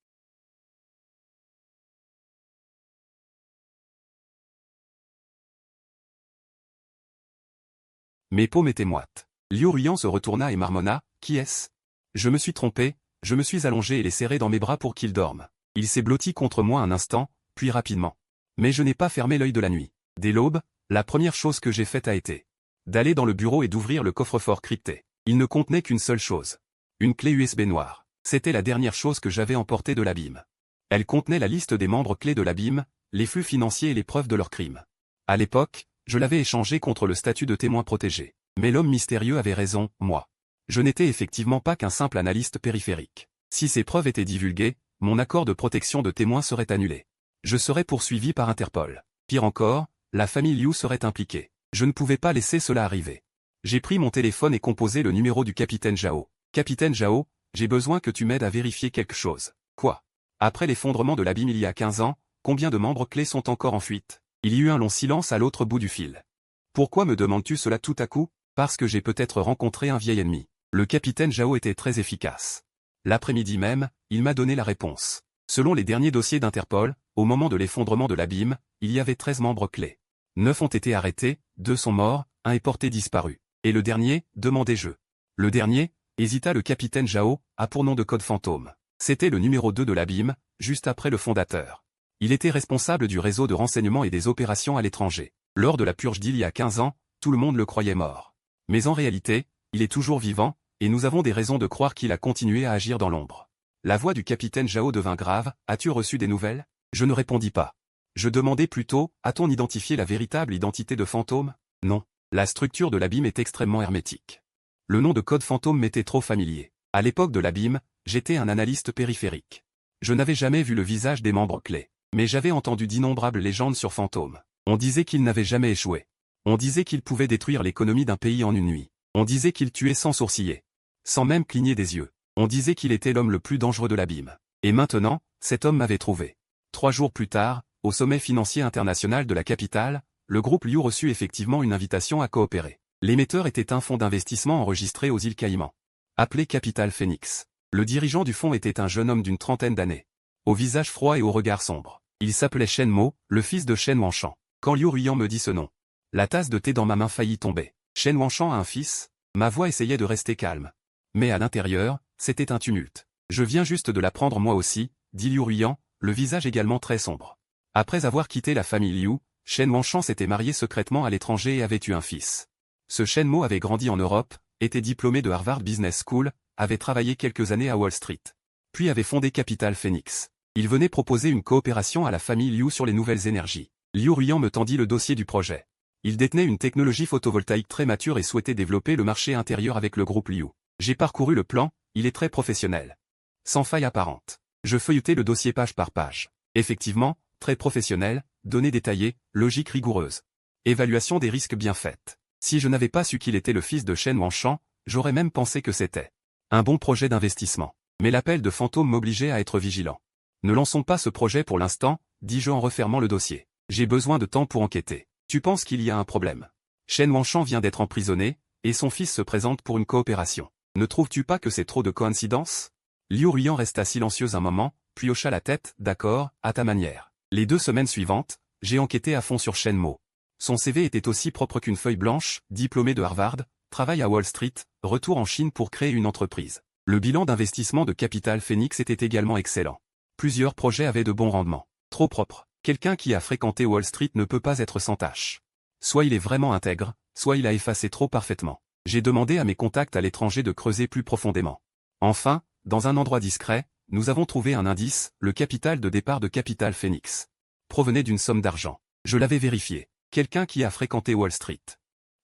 Mes paumes étaient moites. Liu Ruiyan se retourna et marmonna, qui est-ce? Je me suis trompé, je me suis allongé et l'ai serré dans mes bras pour qu'il dorme. Il s'est blotti contre moi un instant, puis rapidement. Mais je n'ai pas fermé l'œil de la nuit. Dès l'aube, la première chose que j'ai faite a été d'aller dans le bureau et d'ouvrir le coffre-fort crypté. Il ne contenait qu'une seule chose. Une clé USB noire. C'était la dernière chose que j'avais emportée de l'abîme. Elle contenait la liste des membres clés de l'abîme, les flux financiers et les preuves de leurs crimes. À l'époque, je l'avais échangé contre le statut de témoin protégé. Mais l'homme mystérieux avait raison, moi. Je n'étais effectivement pas qu'un simple analyste périphérique. Si ces preuves étaient divulguées, mon accord de protection de témoin serait annulé. Je serais poursuivi par Interpol. Pire encore, la famille Liu serait impliquée. Je ne pouvais pas laisser cela arriver. J'ai pris mon téléphone et composé le numéro du capitaine Zhao. Capitaine Zhao, j'ai besoin que tu m'aides à vérifier quelque chose. Quoi? Après l'effondrement de l'abîme il y a 15 ans, combien de membres clés sont encore en fuite? Il y eut un long silence à l'autre bout du fil. Pourquoi me demandes-tu cela tout à coup? Parce que j'ai peut-être rencontré un vieil ennemi. Le capitaine Zhao était très efficace. L'après-midi même, il m'a donné la réponse. Selon les derniers dossiers d'Interpol, au moment de l'effondrement de l'abîme, il y avait 13 membres clés. 9 ont été arrêtés, 2 sont morts, 1 est porté disparu. Et le dernier, demandai-je. Le dernier, hésita le capitaine Jao, a pour nom de code fantôme. C'était le numéro 2 de l'abîme, juste après le fondateur. Il était responsable du réseau de renseignement et des opérations à l'étranger. Lors de la purge d'il y a 15 ans, tout le monde le croyait mort. Mais en réalité, il est toujours vivant, et nous avons des raisons de croire qu'il a continué à agir dans l'ombre. La voix du capitaine Jao devint grave. As-tu reçu des nouvelles? Je ne répondis pas. Je demandai plutôt, a-t-on identifié la véritable identité de Fantôme? Non. La structure de l'abîme est extrêmement hermétique. Le nom de code Fantôme m'était trop familier. À l'époque de l'abîme, j'étais un analyste périphérique. Je n'avais jamais vu le visage des membres clés. Mais j'avais entendu d'innombrables légendes sur Fantôme. On disait qu'il n'avait jamais échoué. On disait qu'il pouvait détruire l'économie d'un pays en une nuit. On disait qu'il tuait sans sourciller. Sans même cligner des yeux. On disait qu'il était l'homme le plus dangereux de l'abîme. Et maintenant, cet homme m'avait trouvé. 3 jours plus tard, au sommet financier international de la capitale, le groupe Liu reçut effectivement une invitation à coopérer. L'émetteur était un fonds d'investissement enregistré aux îles Caïmans. Appelé Capital Phoenix. Le dirigeant du fonds était un jeune homme d'une trentaine d'années. Au visage froid et au regard sombre. Il s'appelait Shen Mo, le fils de Shen Wanshan. Quand Liu Ruiyan me dit ce nom, la tasse de thé dans ma main faillit tomber. Shen Wanshan a un fils? Ma voix essayait de rester calme. Mais à l'intérieur, c'était un tumulte. Je viens juste de l'apprendre moi aussi, dit Liu Ruiyan, le visage également très sombre. Après avoir quitté la famille Liu, Shen Wanshan s'était marié secrètement à l'étranger et avait eu un fils. Ce Shen Mo avait grandi en Europe, était diplômé de Harvard Business School, avait travaillé quelques années à Wall Street. Puis avait fondé Capital Phoenix. Il venait proposer une coopération à la famille Liu sur les nouvelles énergies. Liu Ruiyan me tendit le dossier du projet. Il détenait une technologie photovoltaïque très mature et souhaitait développer le marché intérieur avec le groupe Liu. J'ai parcouru le plan, il est très professionnel. Sans faille apparente. Je feuilletai le dossier page par page. Effectivement, très professionnel, données détaillées, logique rigoureuse. Évaluation des risques bien faite. Si je n'avais pas su qu'il était le fils de Shen Wanshan, j'aurais même pensé que c'était un bon projet d'investissement. Mais l'appel de Fantôme m'obligeait à être vigilant. Ne lançons pas ce projet pour l'instant, dis-je en refermant le dossier. J'ai besoin de temps pour enquêter. Tu penses qu'il y a un problème? Shen Wanshan vient d'être emprisonné, et son fils se présente pour une coopération. Ne trouves-tu pas que c'est trop de coïncidences? Liu Ruiyan resta silencieux un moment, puis hocha la tête, d'accord, à ta manière. Les 2 semaines suivantes, j'ai enquêté à fond sur Shen Mo. Son CV était aussi propre qu'une feuille blanche, diplômé de Harvard, travail à Wall Street, retour en Chine pour créer une entreprise. Le bilan d'investissement de Capital Phoenix était également excellent. Plusieurs projets avaient de bons rendements. Trop propre. Quelqu'un qui a fréquenté Wall Street ne peut pas être sans tâche. Soit il est vraiment intègre, soit il a effacé trop parfaitement. J'ai demandé à mes contacts à l'étranger de creuser plus profondément. Enfin, dans un endroit discret, nous avons trouvé un indice, le capital de départ de Capital Phoenix. Provenait d'une somme d'argent. Je l'avais vérifié. Quelqu'un qui a fréquenté Wall Street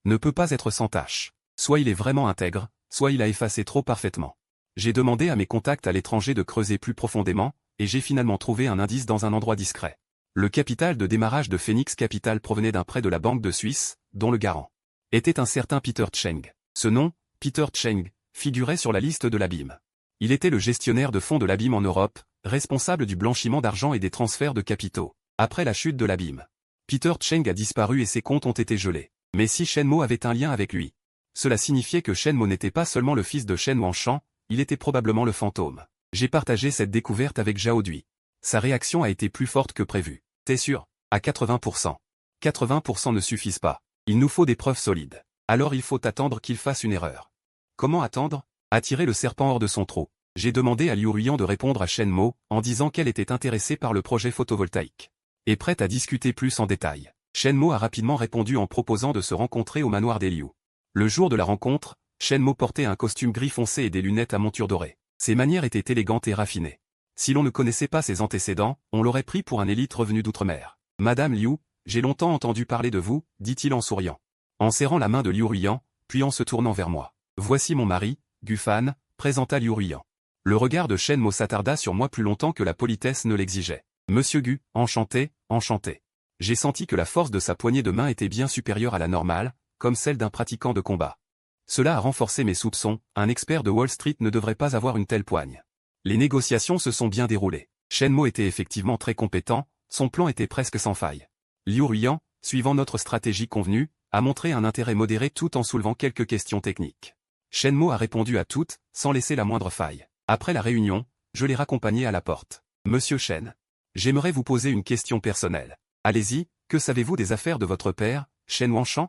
ne peut pas être sans tâche. Soit il est vraiment intègre, soit il a effacé trop parfaitement. J'ai demandé à mes contacts à l'étranger de creuser plus profondément, et j'ai finalement trouvé un indice dans un endroit discret. Le capital de démarrage de Phoenix Capital provenait d'un prêt de la Banque de Suisse, dont le garant était un certain Peter Cheng. Ce nom, Peter Cheng, figurait sur la liste de l'abîme. Il était le gestionnaire de fonds de l'abîme en Europe, responsable du blanchiment d'argent et des transferts de capitaux. Après la chute de l'abîme, Peter Cheng a disparu et ses comptes ont été gelés. Mais si Shen Mo avait un lien avec lui, cela signifiait que Shen Mo n'était pas seulement le fils de Shen Wanshan, il était probablement le fantôme. J'ai partagé cette découverte avec Zhao Dui. Sa réaction a été plus forte que prévu. T'es sûr? À 80%. 80% ne suffisent pas. Il nous faut des preuves solides. Alors il faut attendre qu'il fasse une erreur. Comment attendre? Attirer le serpent hors de son trou. J'ai demandé à Liu Ruiyan de répondre à Shen Mo, en disant qu'elle était intéressée par le projet photovoltaïque. Et prête à discuter plus en détail. Shen Mo a rapidement répondu en proposant de se rencontrer au manoir des Liu. Le jour de la rencontre, Shen Mo portait un costume gris foncé et des lunettes à monture dorée. Ses manières étaient élégantes et raffinées. Si l'on ne connaissait pas ses antécédents, on l'aurait pris pour un élite revenu d'outre-mer. Madame Liu, j'ai longtemps entendu parler de vous, dit-il en souriant. En serrant la main de Liu Ruiyan, puis en se tournant vers moi. Voici mon mari, Gufan, présenta Liu Ruiyan. Le regard de Shen Mo s'attarda sur moi plus longtemps que la politesse ne l'exigeait. Monsieur Gu, enchanté, enchanté. J'ai senti que la force de sa poignée de main était bien supérieure à la normale, comme celle d'un pratiquant de combat. Cela a renforcé mes soupçons, un expert de Wall Street ne devrait pas avoir une telle poigne. Les négociations se sont bien déroulées. Shen Mo était effectivement très compétent, son plan était presque sans faille. Liu Ruiyan, suivant notre stratégie convenue, a montré un intérêt modéré tout en soulevant quelques questions techniques. Shen Mo a répondu à toutes, sans laisser la moindre faille. Après la réunion, je l'ai raccompagné à la porte. Monsieur Shen, j'aimerais vous poser une question personnelle. Allez-y, que savez-vous des affaires de votre père, Shen Wanshan?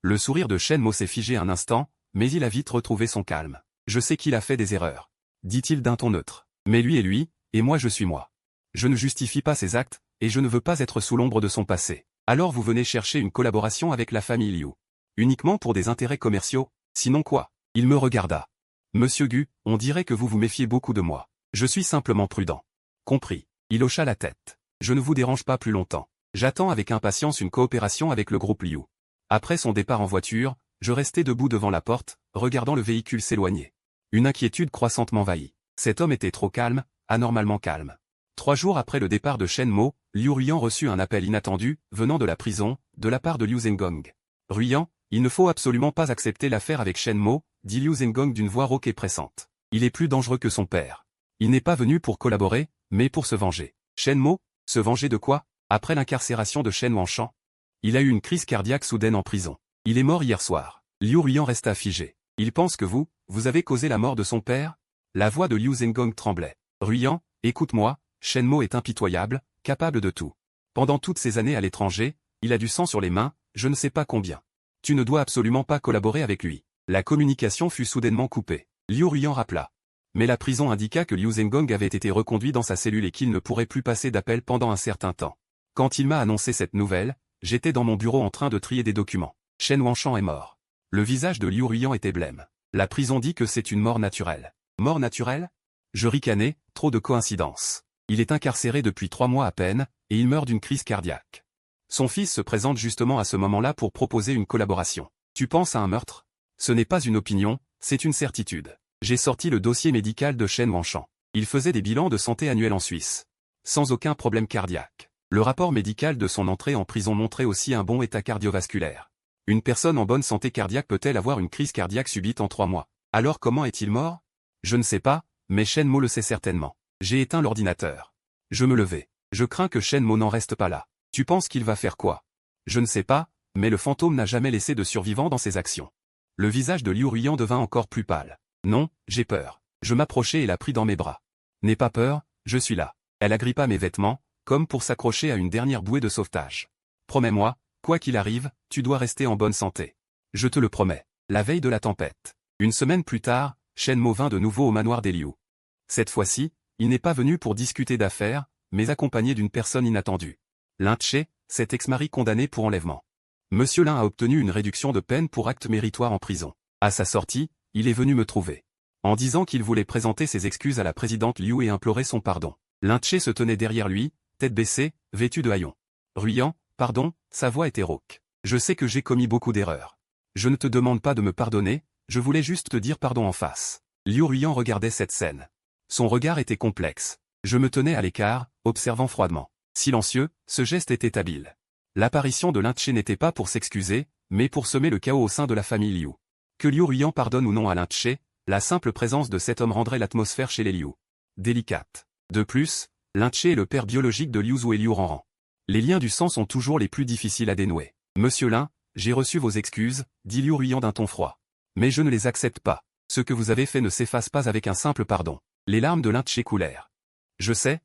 Le sourire de Shen Mo s'est figé un instant, mais il a vite retrouvé son calme. Je sais qu'il a fait des erreurs, dit-il d'un ton neutre. Mais lui est lui, et moi je suis moi. Je ne justifie pas ses actes, et je ne veux pas être sous l'ombre de son passé. Alors vous venez chercher une collaboration avec la famille Liu. Uniquement pour des intérêts commerciaux, sinon quoi? Il me regarda. Monsieur Gu, on dirait que vous vous méfiez beaucoup de moi. Je suis simplement prudent. Compris. Il hocha la tête. Je ne vous dérange pas plus longtemps. J'attends avec impatience une coopération avec le groupe Liu. Après son départ en voiture, je restais debout devant la porte, regardant le véhicule s'éloigner. Une inquiétude croissante m'envahit. Cet homme était trop calme, anormalement calme. 3 jours après le départ de Shen Mo, Liu Ruyan reçut un appel inattendu, venant de la prison, de la part de Liu Zhenggong. Ruyan, il ne faut absolument pas accepter l'affaire avec Shen Mo, dit Liu Zhenggong d'une voix rauque et pressante. Il est plus dangereux que son père. Il n'est pas venu pour collaborer, mais pour se venger. Shen Mo, se venger de quoi? Après l'incarcération de Shen Wanshan. Il a eu une crise cardiaque soudaine en prison. Il est mort hier soir. Liu Ruyan resta figé. Il pense que vous avez causé la mort de son père? La voix de Liu Zhenggong tremblait. Ruyan, écoute-moi, Shen Mo est impitoyable, capable de tout. Pendant toutes ces années à l'étranger, il a du sang sur les mains, je ne sais pas combien. Tu ne dois absolument pas collaborer avec lui. La communication fut soudainement coupée. Liu Ruyan rappela. Mais la prison indiqua que Liu Zhenggong avait été reconduit dans sa cellule et qu'il ne pourrait plus passer d'appel pendant un certain temps. Quand il m'a annoncé cette nouvelle, j'étais dans mon bureau en train de trier des documents. Shen Wanshan est mort. Le visage de Liu Ruyan était blême. La prison dit que c'est une mort naturelle. Mort naturelle? Je ricanai, trop de coïncidences. Il est incarcéré depuis 3 mois à peine, et il meurt d'une crise cardiaque. Son fils se présente justement à ce moment-là pour proposer une collaboration. Tu penses à un meurtre? Ce n'est pas une opinion, c'est une certitude. J'ai sorti le dossier médical de Shen Wanshan. Il faisait des bilans de santé annuels en Suisse. Sans aucun problème cardiaque. Le rapport médical de son entrée en prison montrait aussi un bon état cardiovasculaire. Une personne en bonne santé cardiaque peut-elle avoir une crise cardiaque subite en 3 mois? Alors comment est-il mort? Je ne sais pas, mais Shen Mo le sait certainement. J'ai éteint l'ordinateur. Je me levai. Je crains que Shen Mo n'en reste pas là. Tu penses qu'il va faire quoi? Je ne sais pas, mais le fantôme n'a jamais laissé de survivant dans ses actions. Le visage de Liu Ruyan devint encore plus pâle. Non, j'ai peur. Je m'approchai et la pris dans mes bras. N'aie pas peur, je suis là. Elle agrippa mes vêtements, comme pour s'accrocher à une dernière bouée de sauvetage. Promets-moi, quoi qu'il arrive, tu dois rester en bonne santé. Je te le promets. La veille de la tempête. Une semaine plus tard, Shen Mo vint de nouveau au manoir des Liu. Cette fois-ci, il n'est pas venu pour discuter d'affaires, mais accompagné d'une personne inattendue. Lin Che, cet ex-mari condamné pour enlèvement. Monsieur Lin a obtenu une réduction de peine pour acte méritoire en prison. À sa sortie, il est venu me trouver. En disant qu'il voulait présenter ses excuses à la présidente Liu et implorer son pardon. Lin Che se tenait derrière lui, tête baissée, vêtu de haillons. Ruyan, pardon, sa voix était rauque. Je sais que j'ai commis beaucoup d'erreurs. Je ne te demande pas de me pardonner, je voulais juste te dire pardon en face. Liu Ruyan regardait cette scène. Son regard était complexe. Je me tenais à l'écart, observant froidement. Silencieux, ce geste était habile. L'apparition de Lin Che n'était pas pour s'excuser, mais pour semer le chaos au sein de la famille Liu. Que Liu Ruyan pardonne ou non à Lin Che, la simple présence de cet homme rendrait l'atmosphère chez les Liu délicate. De plus, Lin Che est le père biologique de Liu Zhu et Liu Ranran. Les liens du sang sont toujours les plus difficiles à dénouer. Monsieur Lin, j'ai reçu vos excuses, dit Liu Ruyan d'un ton froid. Mais je ne les accepte pas. Ce que vous avez fait ne s'efface pas avec un simple pardon. Les larmes de Lin Che coulèrent. Je sais,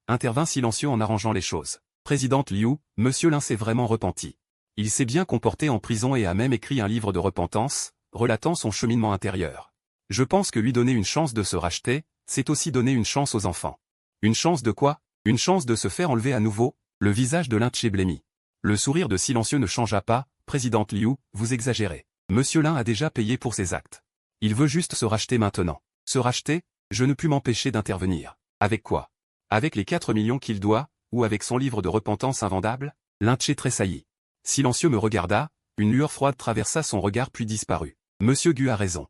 intervint silencieux en arrangeant les choses. Présidente Liu, Monsieur Lin s'est vraiment repenti. Il s'est bien comporté en prison et a même écrit un livre de repentance, relatant son cheminement intérieur. Je pense que lui donner une chance de se racheter, c'est aussi donner une chance aux enfants. Une chance de quoi? Une chance de se faire enlever à nouveau? Le visage de Lin Che blêmit. Le sourire de silencieux ne changea pas. Présidente Liu, vous exagérez. Monsieur Lin a déjà payé pour ses actes. Il veut juste se racheter maintenant. Se racheter? Je ne pus m'empêcher d'intervenir. Avec quoi? Avec les 4 millions qu'il doit, ou avec son livre de repentance invendable? Lin Che tressaillit. Silencieux me regarda, une lueur froide traversa son regard puis disparut. Monsieur Gu a raison.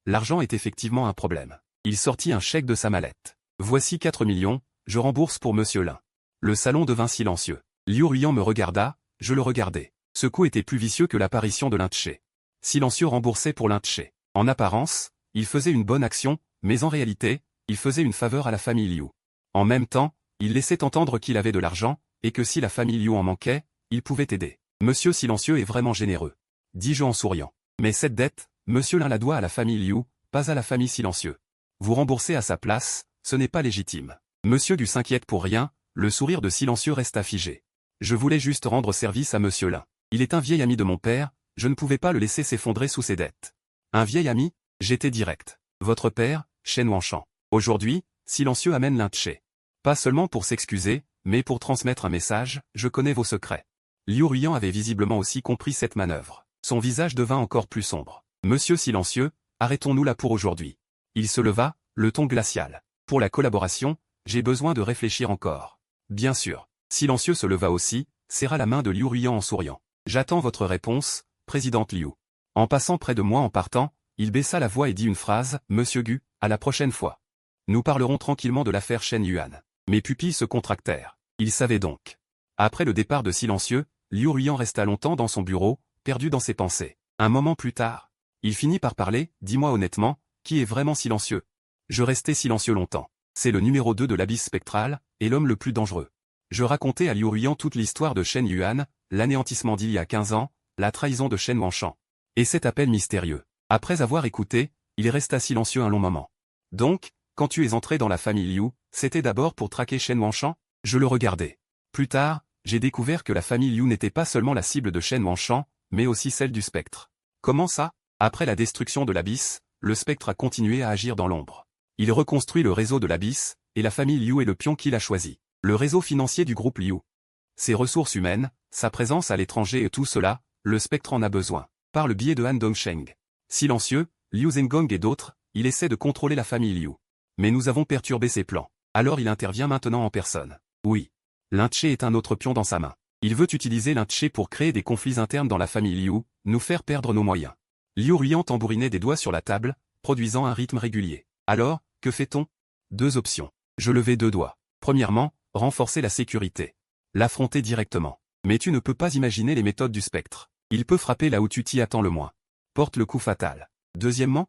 L'argent est effectivement un problème. Il sortit un chèque de sa mallette. Voici 4 millions, je rembourse pour Monsieur Lin. Le salon devint silencieux. Liu Ruyan me regarda, je le regardais. Ce coup était plus vicieux que l'apparition de Lin Che. Silencieux remboursait pour Lin Che. En apparence, il faisait une bonne action, mais en réalité, il faisait une faveur à la famille Liu. En même temps, il laissait entendre qu'il avait de l'argent, et que si la famille Liu en manquait, il pouvait aider. Monsieur Silencieux est vraiment généreux. Dis-je en souriant. Mais cette dette, Monsieur Lin la doit à la famille Liu, pas à la famille Silencieux. Vous remboursez à sa place, ce n'est pas légitime. Monsieur Gu s'inquiète pour rien, le sourire de Silencieux resta figé. Je voulais juste rendre service à Monsieur Lin. Il est un vieil ami de mon père, je ne pouvais pas le laisser s'effondrer sous ses dettes. Un vieil ami, j'étais direct. Votre père, Shen Wanshan. Aujourd'hui, silencieux amène Lin-Che. Pas seulement pour s'excuser, mais pour transmettre un message, je connais vos secrets. Liu Ruiyan avait visiblement aussi compris cette manœuvre. Son visage devint encore plus sombre. Monsieur silencieux, arrêtons-nous là pour aujourd'hui. Il se leva, le ton glacial. Pour la collaboration, j'ai besoin de réfléchir encore. Bien sûr. Silencieux se leva aussi, serra la main de Liu Ruiyan en souriant. J'attends votre réponse, présidente Liu. En passant près de moi en partant, il baissa la voix et dit une phrase, Monsieur Gu, à la prochaine fois. Nous parlerons tranquillement de l'affaire Shen Yuan. Mes pupilles se contractèrent. Il savait donc. Après le départ de Silencieux, Liu Ruiyan resta longtemps dans son bureau, perdu dans ses pensées. Un moment plus tard, il finit par parler, dis-moi honnêtement, qui est vraiment Silencieux? Je restais silencieux longtemps. C'est le numéro 2 de l'abysse spectral, et l'homme le plus dangereux. Je racontais à Liu Ruiyan toute l'histoire de Shen Yuan, l'anéantissement d'il y a 15 ans, la trahison de Shen Wanshan. Et cet appel mystérieux. Après avoir écouté, il resta silencieux un long moment. Donc, quand tu es entré dans la famille Liu, c'était d'abord pour traquer Shen Wanshan? Je le regardais. Plus tard, j'ai découvert que la famille Liu n'était pas seulement la cible de Shen Wanshan, mais aussi celle du spectre. Comment ça? Après la destruction de l'abysse, le spectre a continué à agir dans l'ombre. Il reconstruit le réseau de l'abysse, et la famille Liu est le pion qu'il a choisi. Le réseau financier du groupe Liu. Ses ressources humaines, sa présence à l'étranger et tout cela, le spectre en a besoin. Par le biais de Han Dongsheng. Silencieux, Liu Zhenggong et d'autres, il essaie de contrôler la famille Liu. Mais nous avons perturbé ses plans. Alors il intervient maintenant en personne. Oui. Lin-Che est un autre pion dans sa main. Il veut utiliser Lin-Che pour créer des conflits internes dans la famille Liu, nous faire perdre nos moyens. Liu Ruiyan tambourinait des doigts sur la table, produisant un rythme régulier. Alors, que fait-on? Deux options. Je levai deux doigts. Premièrement, renforcer la sécurité. L'affronter directement. Mais tu ne peux pas imaginer les méthodes du spectre. Il peut frapper là où tu t'y attends le moins. Porte le coup fatal. Deuxièmement,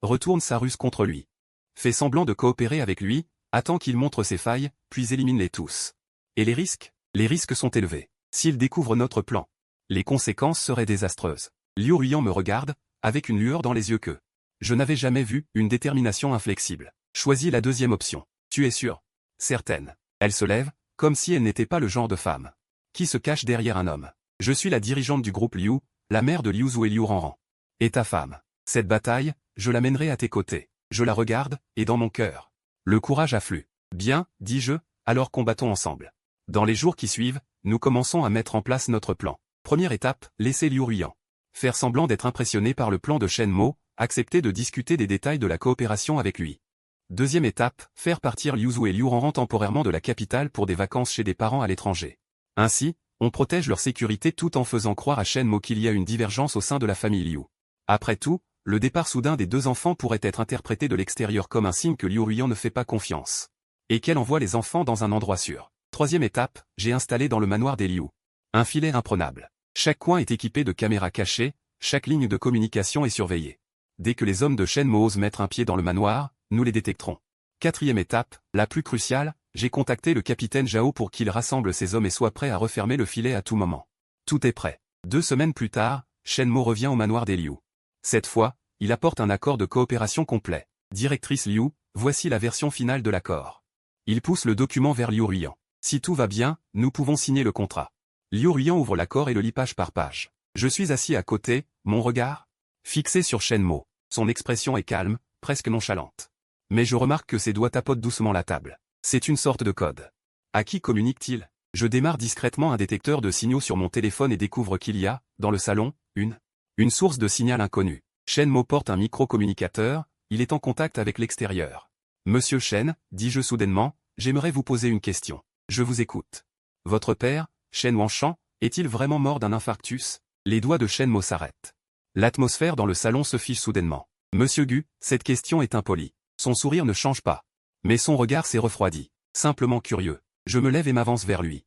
retourne sa ruse contre lui. Fais semblant de coopérer avec lui, attends qu'il montre ses failles, puis élimine-les tous. Et les risques? Les risques sont élevés. S'il découvre notre plan, les conséquences seraient désastreuses. Liu Ruiyan me regarde, avec une lueur dans les yeux que je n'avais jamais vu, une détermination inflexible. Choisis la deuxième option. Tu es sûre? Certaine. Elle se lève, comme si elle n'était pas le genre de femme qui se cache derrière un homme. Je suis la dirigeante du groupe Liu, la mère de Liu Zhu et Liu Ranran. Et ta femme. Cette bataille, je la mènerai à tes côtés. Je la regarde, et dans mon cœur, le courage afflue. Bien, dis-je, alors combattons ensemble. Dans les jours qui suivent, nous commençons à mettre en place notre plan. Première étape, laisser Liu Ruiyan faire semblant d'être impressionné par le plan de Shen Mo, accepter de discuter des détails de la coopération avec lui. Deuxième étape, faire partir Liu Zhu et Liu Ranran temporairement de la capitale pour des vacances chez des parents à l'étranger. Ainsi, on protège leur sécurité tout en faisant croire à Shen Mo qu'il y a une divergence au sein de la famille Liu. Après tout, le départ soudain des deux enfants pourrait être interprété de l'extérieur comme un signe que Liu Ruiyan ne fait pas confiance. Et qu'elle envoie les enfants dans un endroit sûr. Troisième étape, j'ai installé dans le manoir des Liu un filet imprenable. Chaque coin est équipé de caméras cachées, chaque ligne de communication est surveillée. Dès que les hommes de Shen Mo osent mettre un pied dans le manoir, nous les détecterons. Quatrième étape, la plus cruciale, j'ai contacté le capitaine Zhao pour qu'il rassemble ses hommes et soit prêt à refermer le filet à tout moment. Tout est prêt. 2 semaines plus tard, Shen Mo revient au manoir des Liu. Cette fois, il apporte un accord de coopération complet. Directrice Liu, voici la version finale de l'accord. Il pousse le document vers Liu Ruiyan. Si tout va bien, nous pouvons signer le contrat. Liu Ruiyan ouvre l'accord et le lit page par page. Je suis assis à côté, mon regard fixé sur Shen Mo. Son expression est calme, presque nonchalante. Mais je remarque que ses doigts tapotent doucement la table. C'est une sorte de code. À qui communique-t-il? Je démarre discrètement un détecteur de signaux sur mon téléphone et découvre qu'il y a, dans le salon, une source de signal inconnu. Shen Mo porte un micro-communicateur, il est en contact avec l'extérieur. Monsieur Shen, dis-je soudainement, j'aimerais vous poser une question. Je vous écoute. Votre père, Shen Wanshan, est-il vraiment mort d'un infarctus? Les doigts de Shen Mo s'arrêtent. L'atmosphère dans le salon se fige soudainement. Monsieur Gu, cette question est impolie. Son sourire ne change pas. Mais son regard s'est refroidi. Simplement curieux. Je me lève et m'avance vers lui.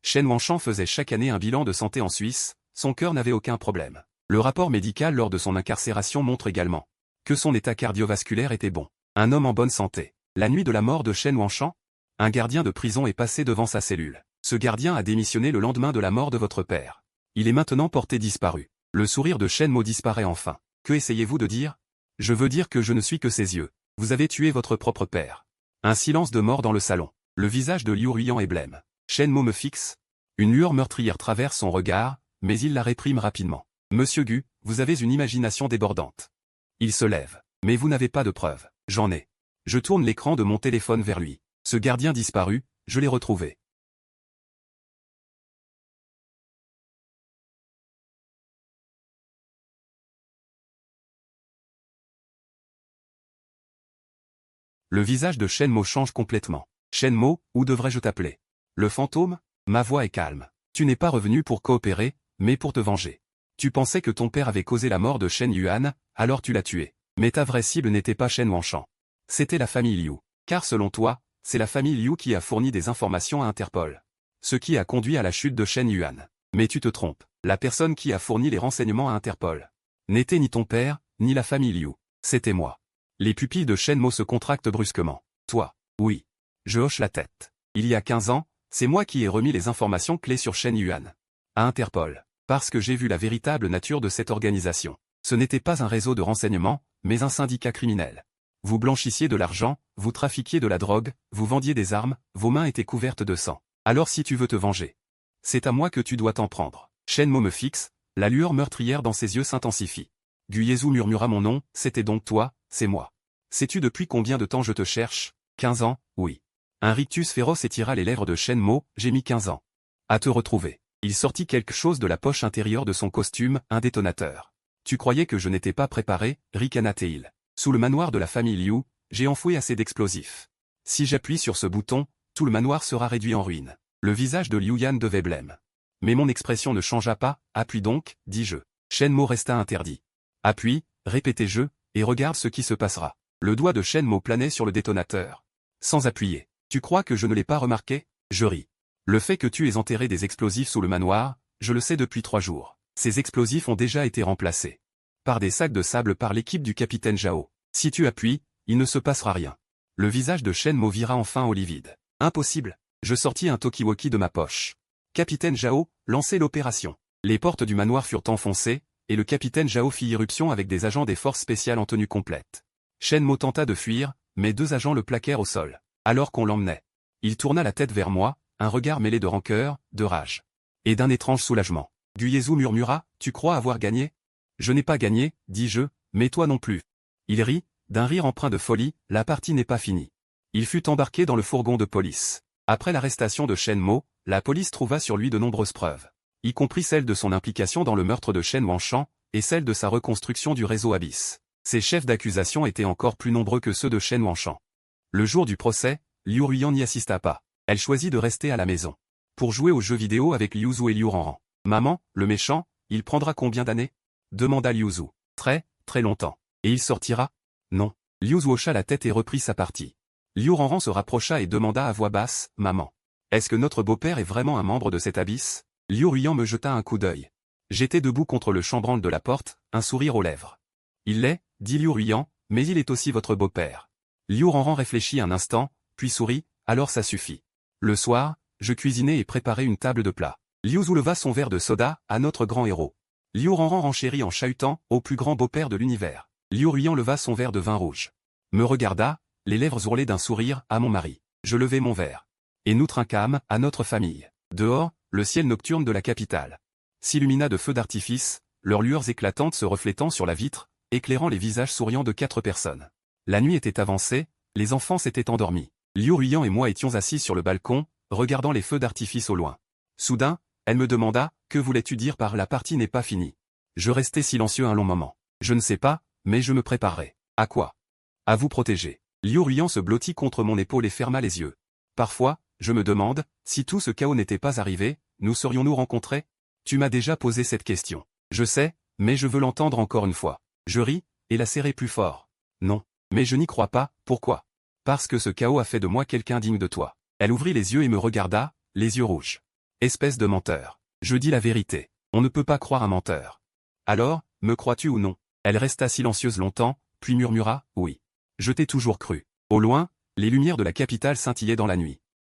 Shen Wanshan faisait chaque année un bilan de santé en Suisse, son cœur n'avait aucun problème. Le rapport médical lors de son incarcération montre également que son état cardiovasculaire était bon. Un homme en bonne santé. La nuit de la mort de Shen Wanshan, un gardien de prison est passé devant sa cellule. Ce gardien a démissionné le lendemain de la mort de votre père. Il est maintenant porté disparu. Le sourire de Shen Mo disparaît enfin. Que essayez-vous de dire? Je veux dire que je ne suis que ses yeux. Vous avez tué votre propre père. Un silence de mort dans le salon. Le visage de Liu Ruiyan est blême. Shen Mo me fixe. Une lueur meurtrière traverse son regard, mais il la réprime rapidement. Monsieur Gu, vous avez une imagination débordante. Il se lève. Mais vous n'avez pas de preuves. J'en ai. Je tourne l'écran de mon téléphone vers lui. Ce gardien disparu, je l'ai retrouvé. Le visage de Shenmo change complètement. Shenmo, où devrais-je t'appeler? Le fantôme? Ma voix est calme. Tu n'es pas revenu pour coopérer, mais pour te venger. Tu pensais que ton père avait causé la mort de Shen Yuan, alors tu l'as tué. Mais ta vraie cible n'était pas Shen Wanshan. C'était la famille Liu. Car selon toi, c'est la famille Liu qui a fourni des informations à Interpol. Ce qui a conduit à la chute de Shen Yuan. Mais tu te trompes. La personne qui a fourni les renseignements à Interpol n'était ni ton père, ni la famille Liu. C'était moi. Les pupilles de Shenmo se contractent brusquement. Toi? Oui. Je hoche la tête. Il y a 15 ans, c'est moi qui ai remis les informations clés sur Shen Yuan à Interpol. Parce que j'ai vu la véritable nature de cette organisation. Ce n'était pas un réseau de renseignement, mais un syndicat criminel. Vous blanchissiez de l'argent, vous trafiquiez de la drogue, vous vendiez des armes, vos mains étaient couvertes de sang. Alors si tu veux te venger, c'est à moi que tu dois t'en prendre. Shenmo me fixe, la lueur meurtrière dans ses yeux s'intensifie. Guyezu murmura mon nom, c'était donc toi, c'est moi. Sais-tu depuis combien de temps je te cherche? 15 ans, oui. Un rictus féroce étira les lèvres de Shenmo, j'ai mis 15 ans. À te retrouver. Il sortit quelque chose de la poche intérieure de son costume, un détonateur. Tu croyais que je n'étais pas préparé, ricana-t-il. Sous le manoir de la famille Liu, j'ai enfoui assez d'explosifs. Si j'appuie sur ce bouton, tout le manoir sera réduit en ruine. Le visage de Liu Yan devait blême. Mais mon expression ne changea pas, appuie donc, dis-je. Shenmo resta interdit. Appuie, répétai-je, et regarde ce qui se passera. Le doigt de Shenmo planait sur le détonateur. Sans appuyer. Tu crois que je ne l'ai pas remarqué? Je ris. Le fait que tu aies enterré des explosifs sous le manoir, je le sais depuis 3 jours. Ces explosifs ont déjà été remplacés par des sacs de sable par l'équipe du capitaine Zhao. Si tu appuies, il ne se passera rien. Le visage de Shenmo vira enfin au livide. Impossible. Je sortis un talkie-walkie de ma poche. Capitaine Zhao, lancez l'opération. Les portes du manoir furent enfoncées, et le capitaine Zhao fit irruption avec des agents des forces spéciales en tenue complète. Shenmo tenta de fuir, mais 2 agents le plaquèrent au sol, alors qu'on l'emmenait. Il tourna la tête vers moi, un regard mêlé de rancœur, de rage et d'un étrange soulagement. Guyezu murmura, tu crois avoir gagné? Je n'ai pas gagné, dis-je, mais toi non plus. Il rit, d'un rire empreint de folie, la partie n'est pas finie. Il fut embarqué dans le fourgon de police. Après l'arrestation de Shenmo, la police trouva sur lui de nombreuses preuves, y compris celle de son implication dans le meurtre de Shen Wanshan, et celle de sa reconstruction du réseau Abyss. Ses chefs d'accusation étaient encore plus nombreux que ceux de Shen Wanshan. Le jour du procès, Liu Ruyan n'y assista pas. Elle choisit de rester à la maison pour jouer aux jeux vidéo avec Liuzu et Liu Ranran. Maman, le méchant, il prendra combien d'années? Demanda Liuzu. Très, très longtemps. Et il sortira? Non. Liuzu hocha la tête et reprit sa partie. Liu Ranran se rapprocha et demanda à voix basse, maman. Est-ce que notre beau-père est vraiment un membre de cet abysse? Liu Ruyan me jeta un coup d'œil. J'étais debout contre le chambranle de la porte, un sourire aux lèvres. Il l'est, dit Liu Ruyan, mais il est aussi votre beau-père. Liu Ranran réfléchit un instant, puis sourit, alors ça suffit. Le soir, je cuisinais et préparais une table de plats. Liuzu leva son verre de soda, à notre grand héros. Liu Ranran renchérit en chahutant, au plus grand beau-père de l'univers. Liu Ruyan leva son verre de vin rouge. Me regarda, les lèvres ourlées d'un sourire, à mon mari. Je levai mon verre. Et nous trinquâmes, à notre famille. Dehors, le ciel nocturne de la capitale s'illumina de feux d'artifice, leurs lueurs éclatantes se reflétant sur la vitre, éclairant les visages souriants de 4 personnes. La nuit était avancée, les enfants s'étaient endormis. Liu Ruyan et moi étions assis sur le balcon, regardant les feux d'artifice au loin. Soudain, elle me demanda, que voulais-tu dire par la partie n'est pas finie? Je restai silencieux un long moment. Je ne sais pas, mais je me préparerai. À quoi? À vous protéger. Liu Ruyan se blottit contre mon épaule et ferma les yeux. Parfois, je me demande, si tout ce chaos n'était pas arrivé, nous serions-nous rencontrés? Tu m'as déjà posé cette question. Je sais, mais je veux l'entendre encore une fois. Je ris, et la serrai plus fort. Non. Mais je n'y crois pas, pourquoi? Parce que ce chaos a fait de moi quelqu'un digne de toi. Elle ouvrit les yeux et me regarda, les yeux rouges. Espèce de menteur. Je dis la vérité. On ne peut pas croire un menteur. Alors, me crois-tu ou non? Elle resta silencieuse longtemps, puis murmura, oui. Je t'ai toujours cru. Au loin, les lumières de la capitale scintillaient dans la nuit.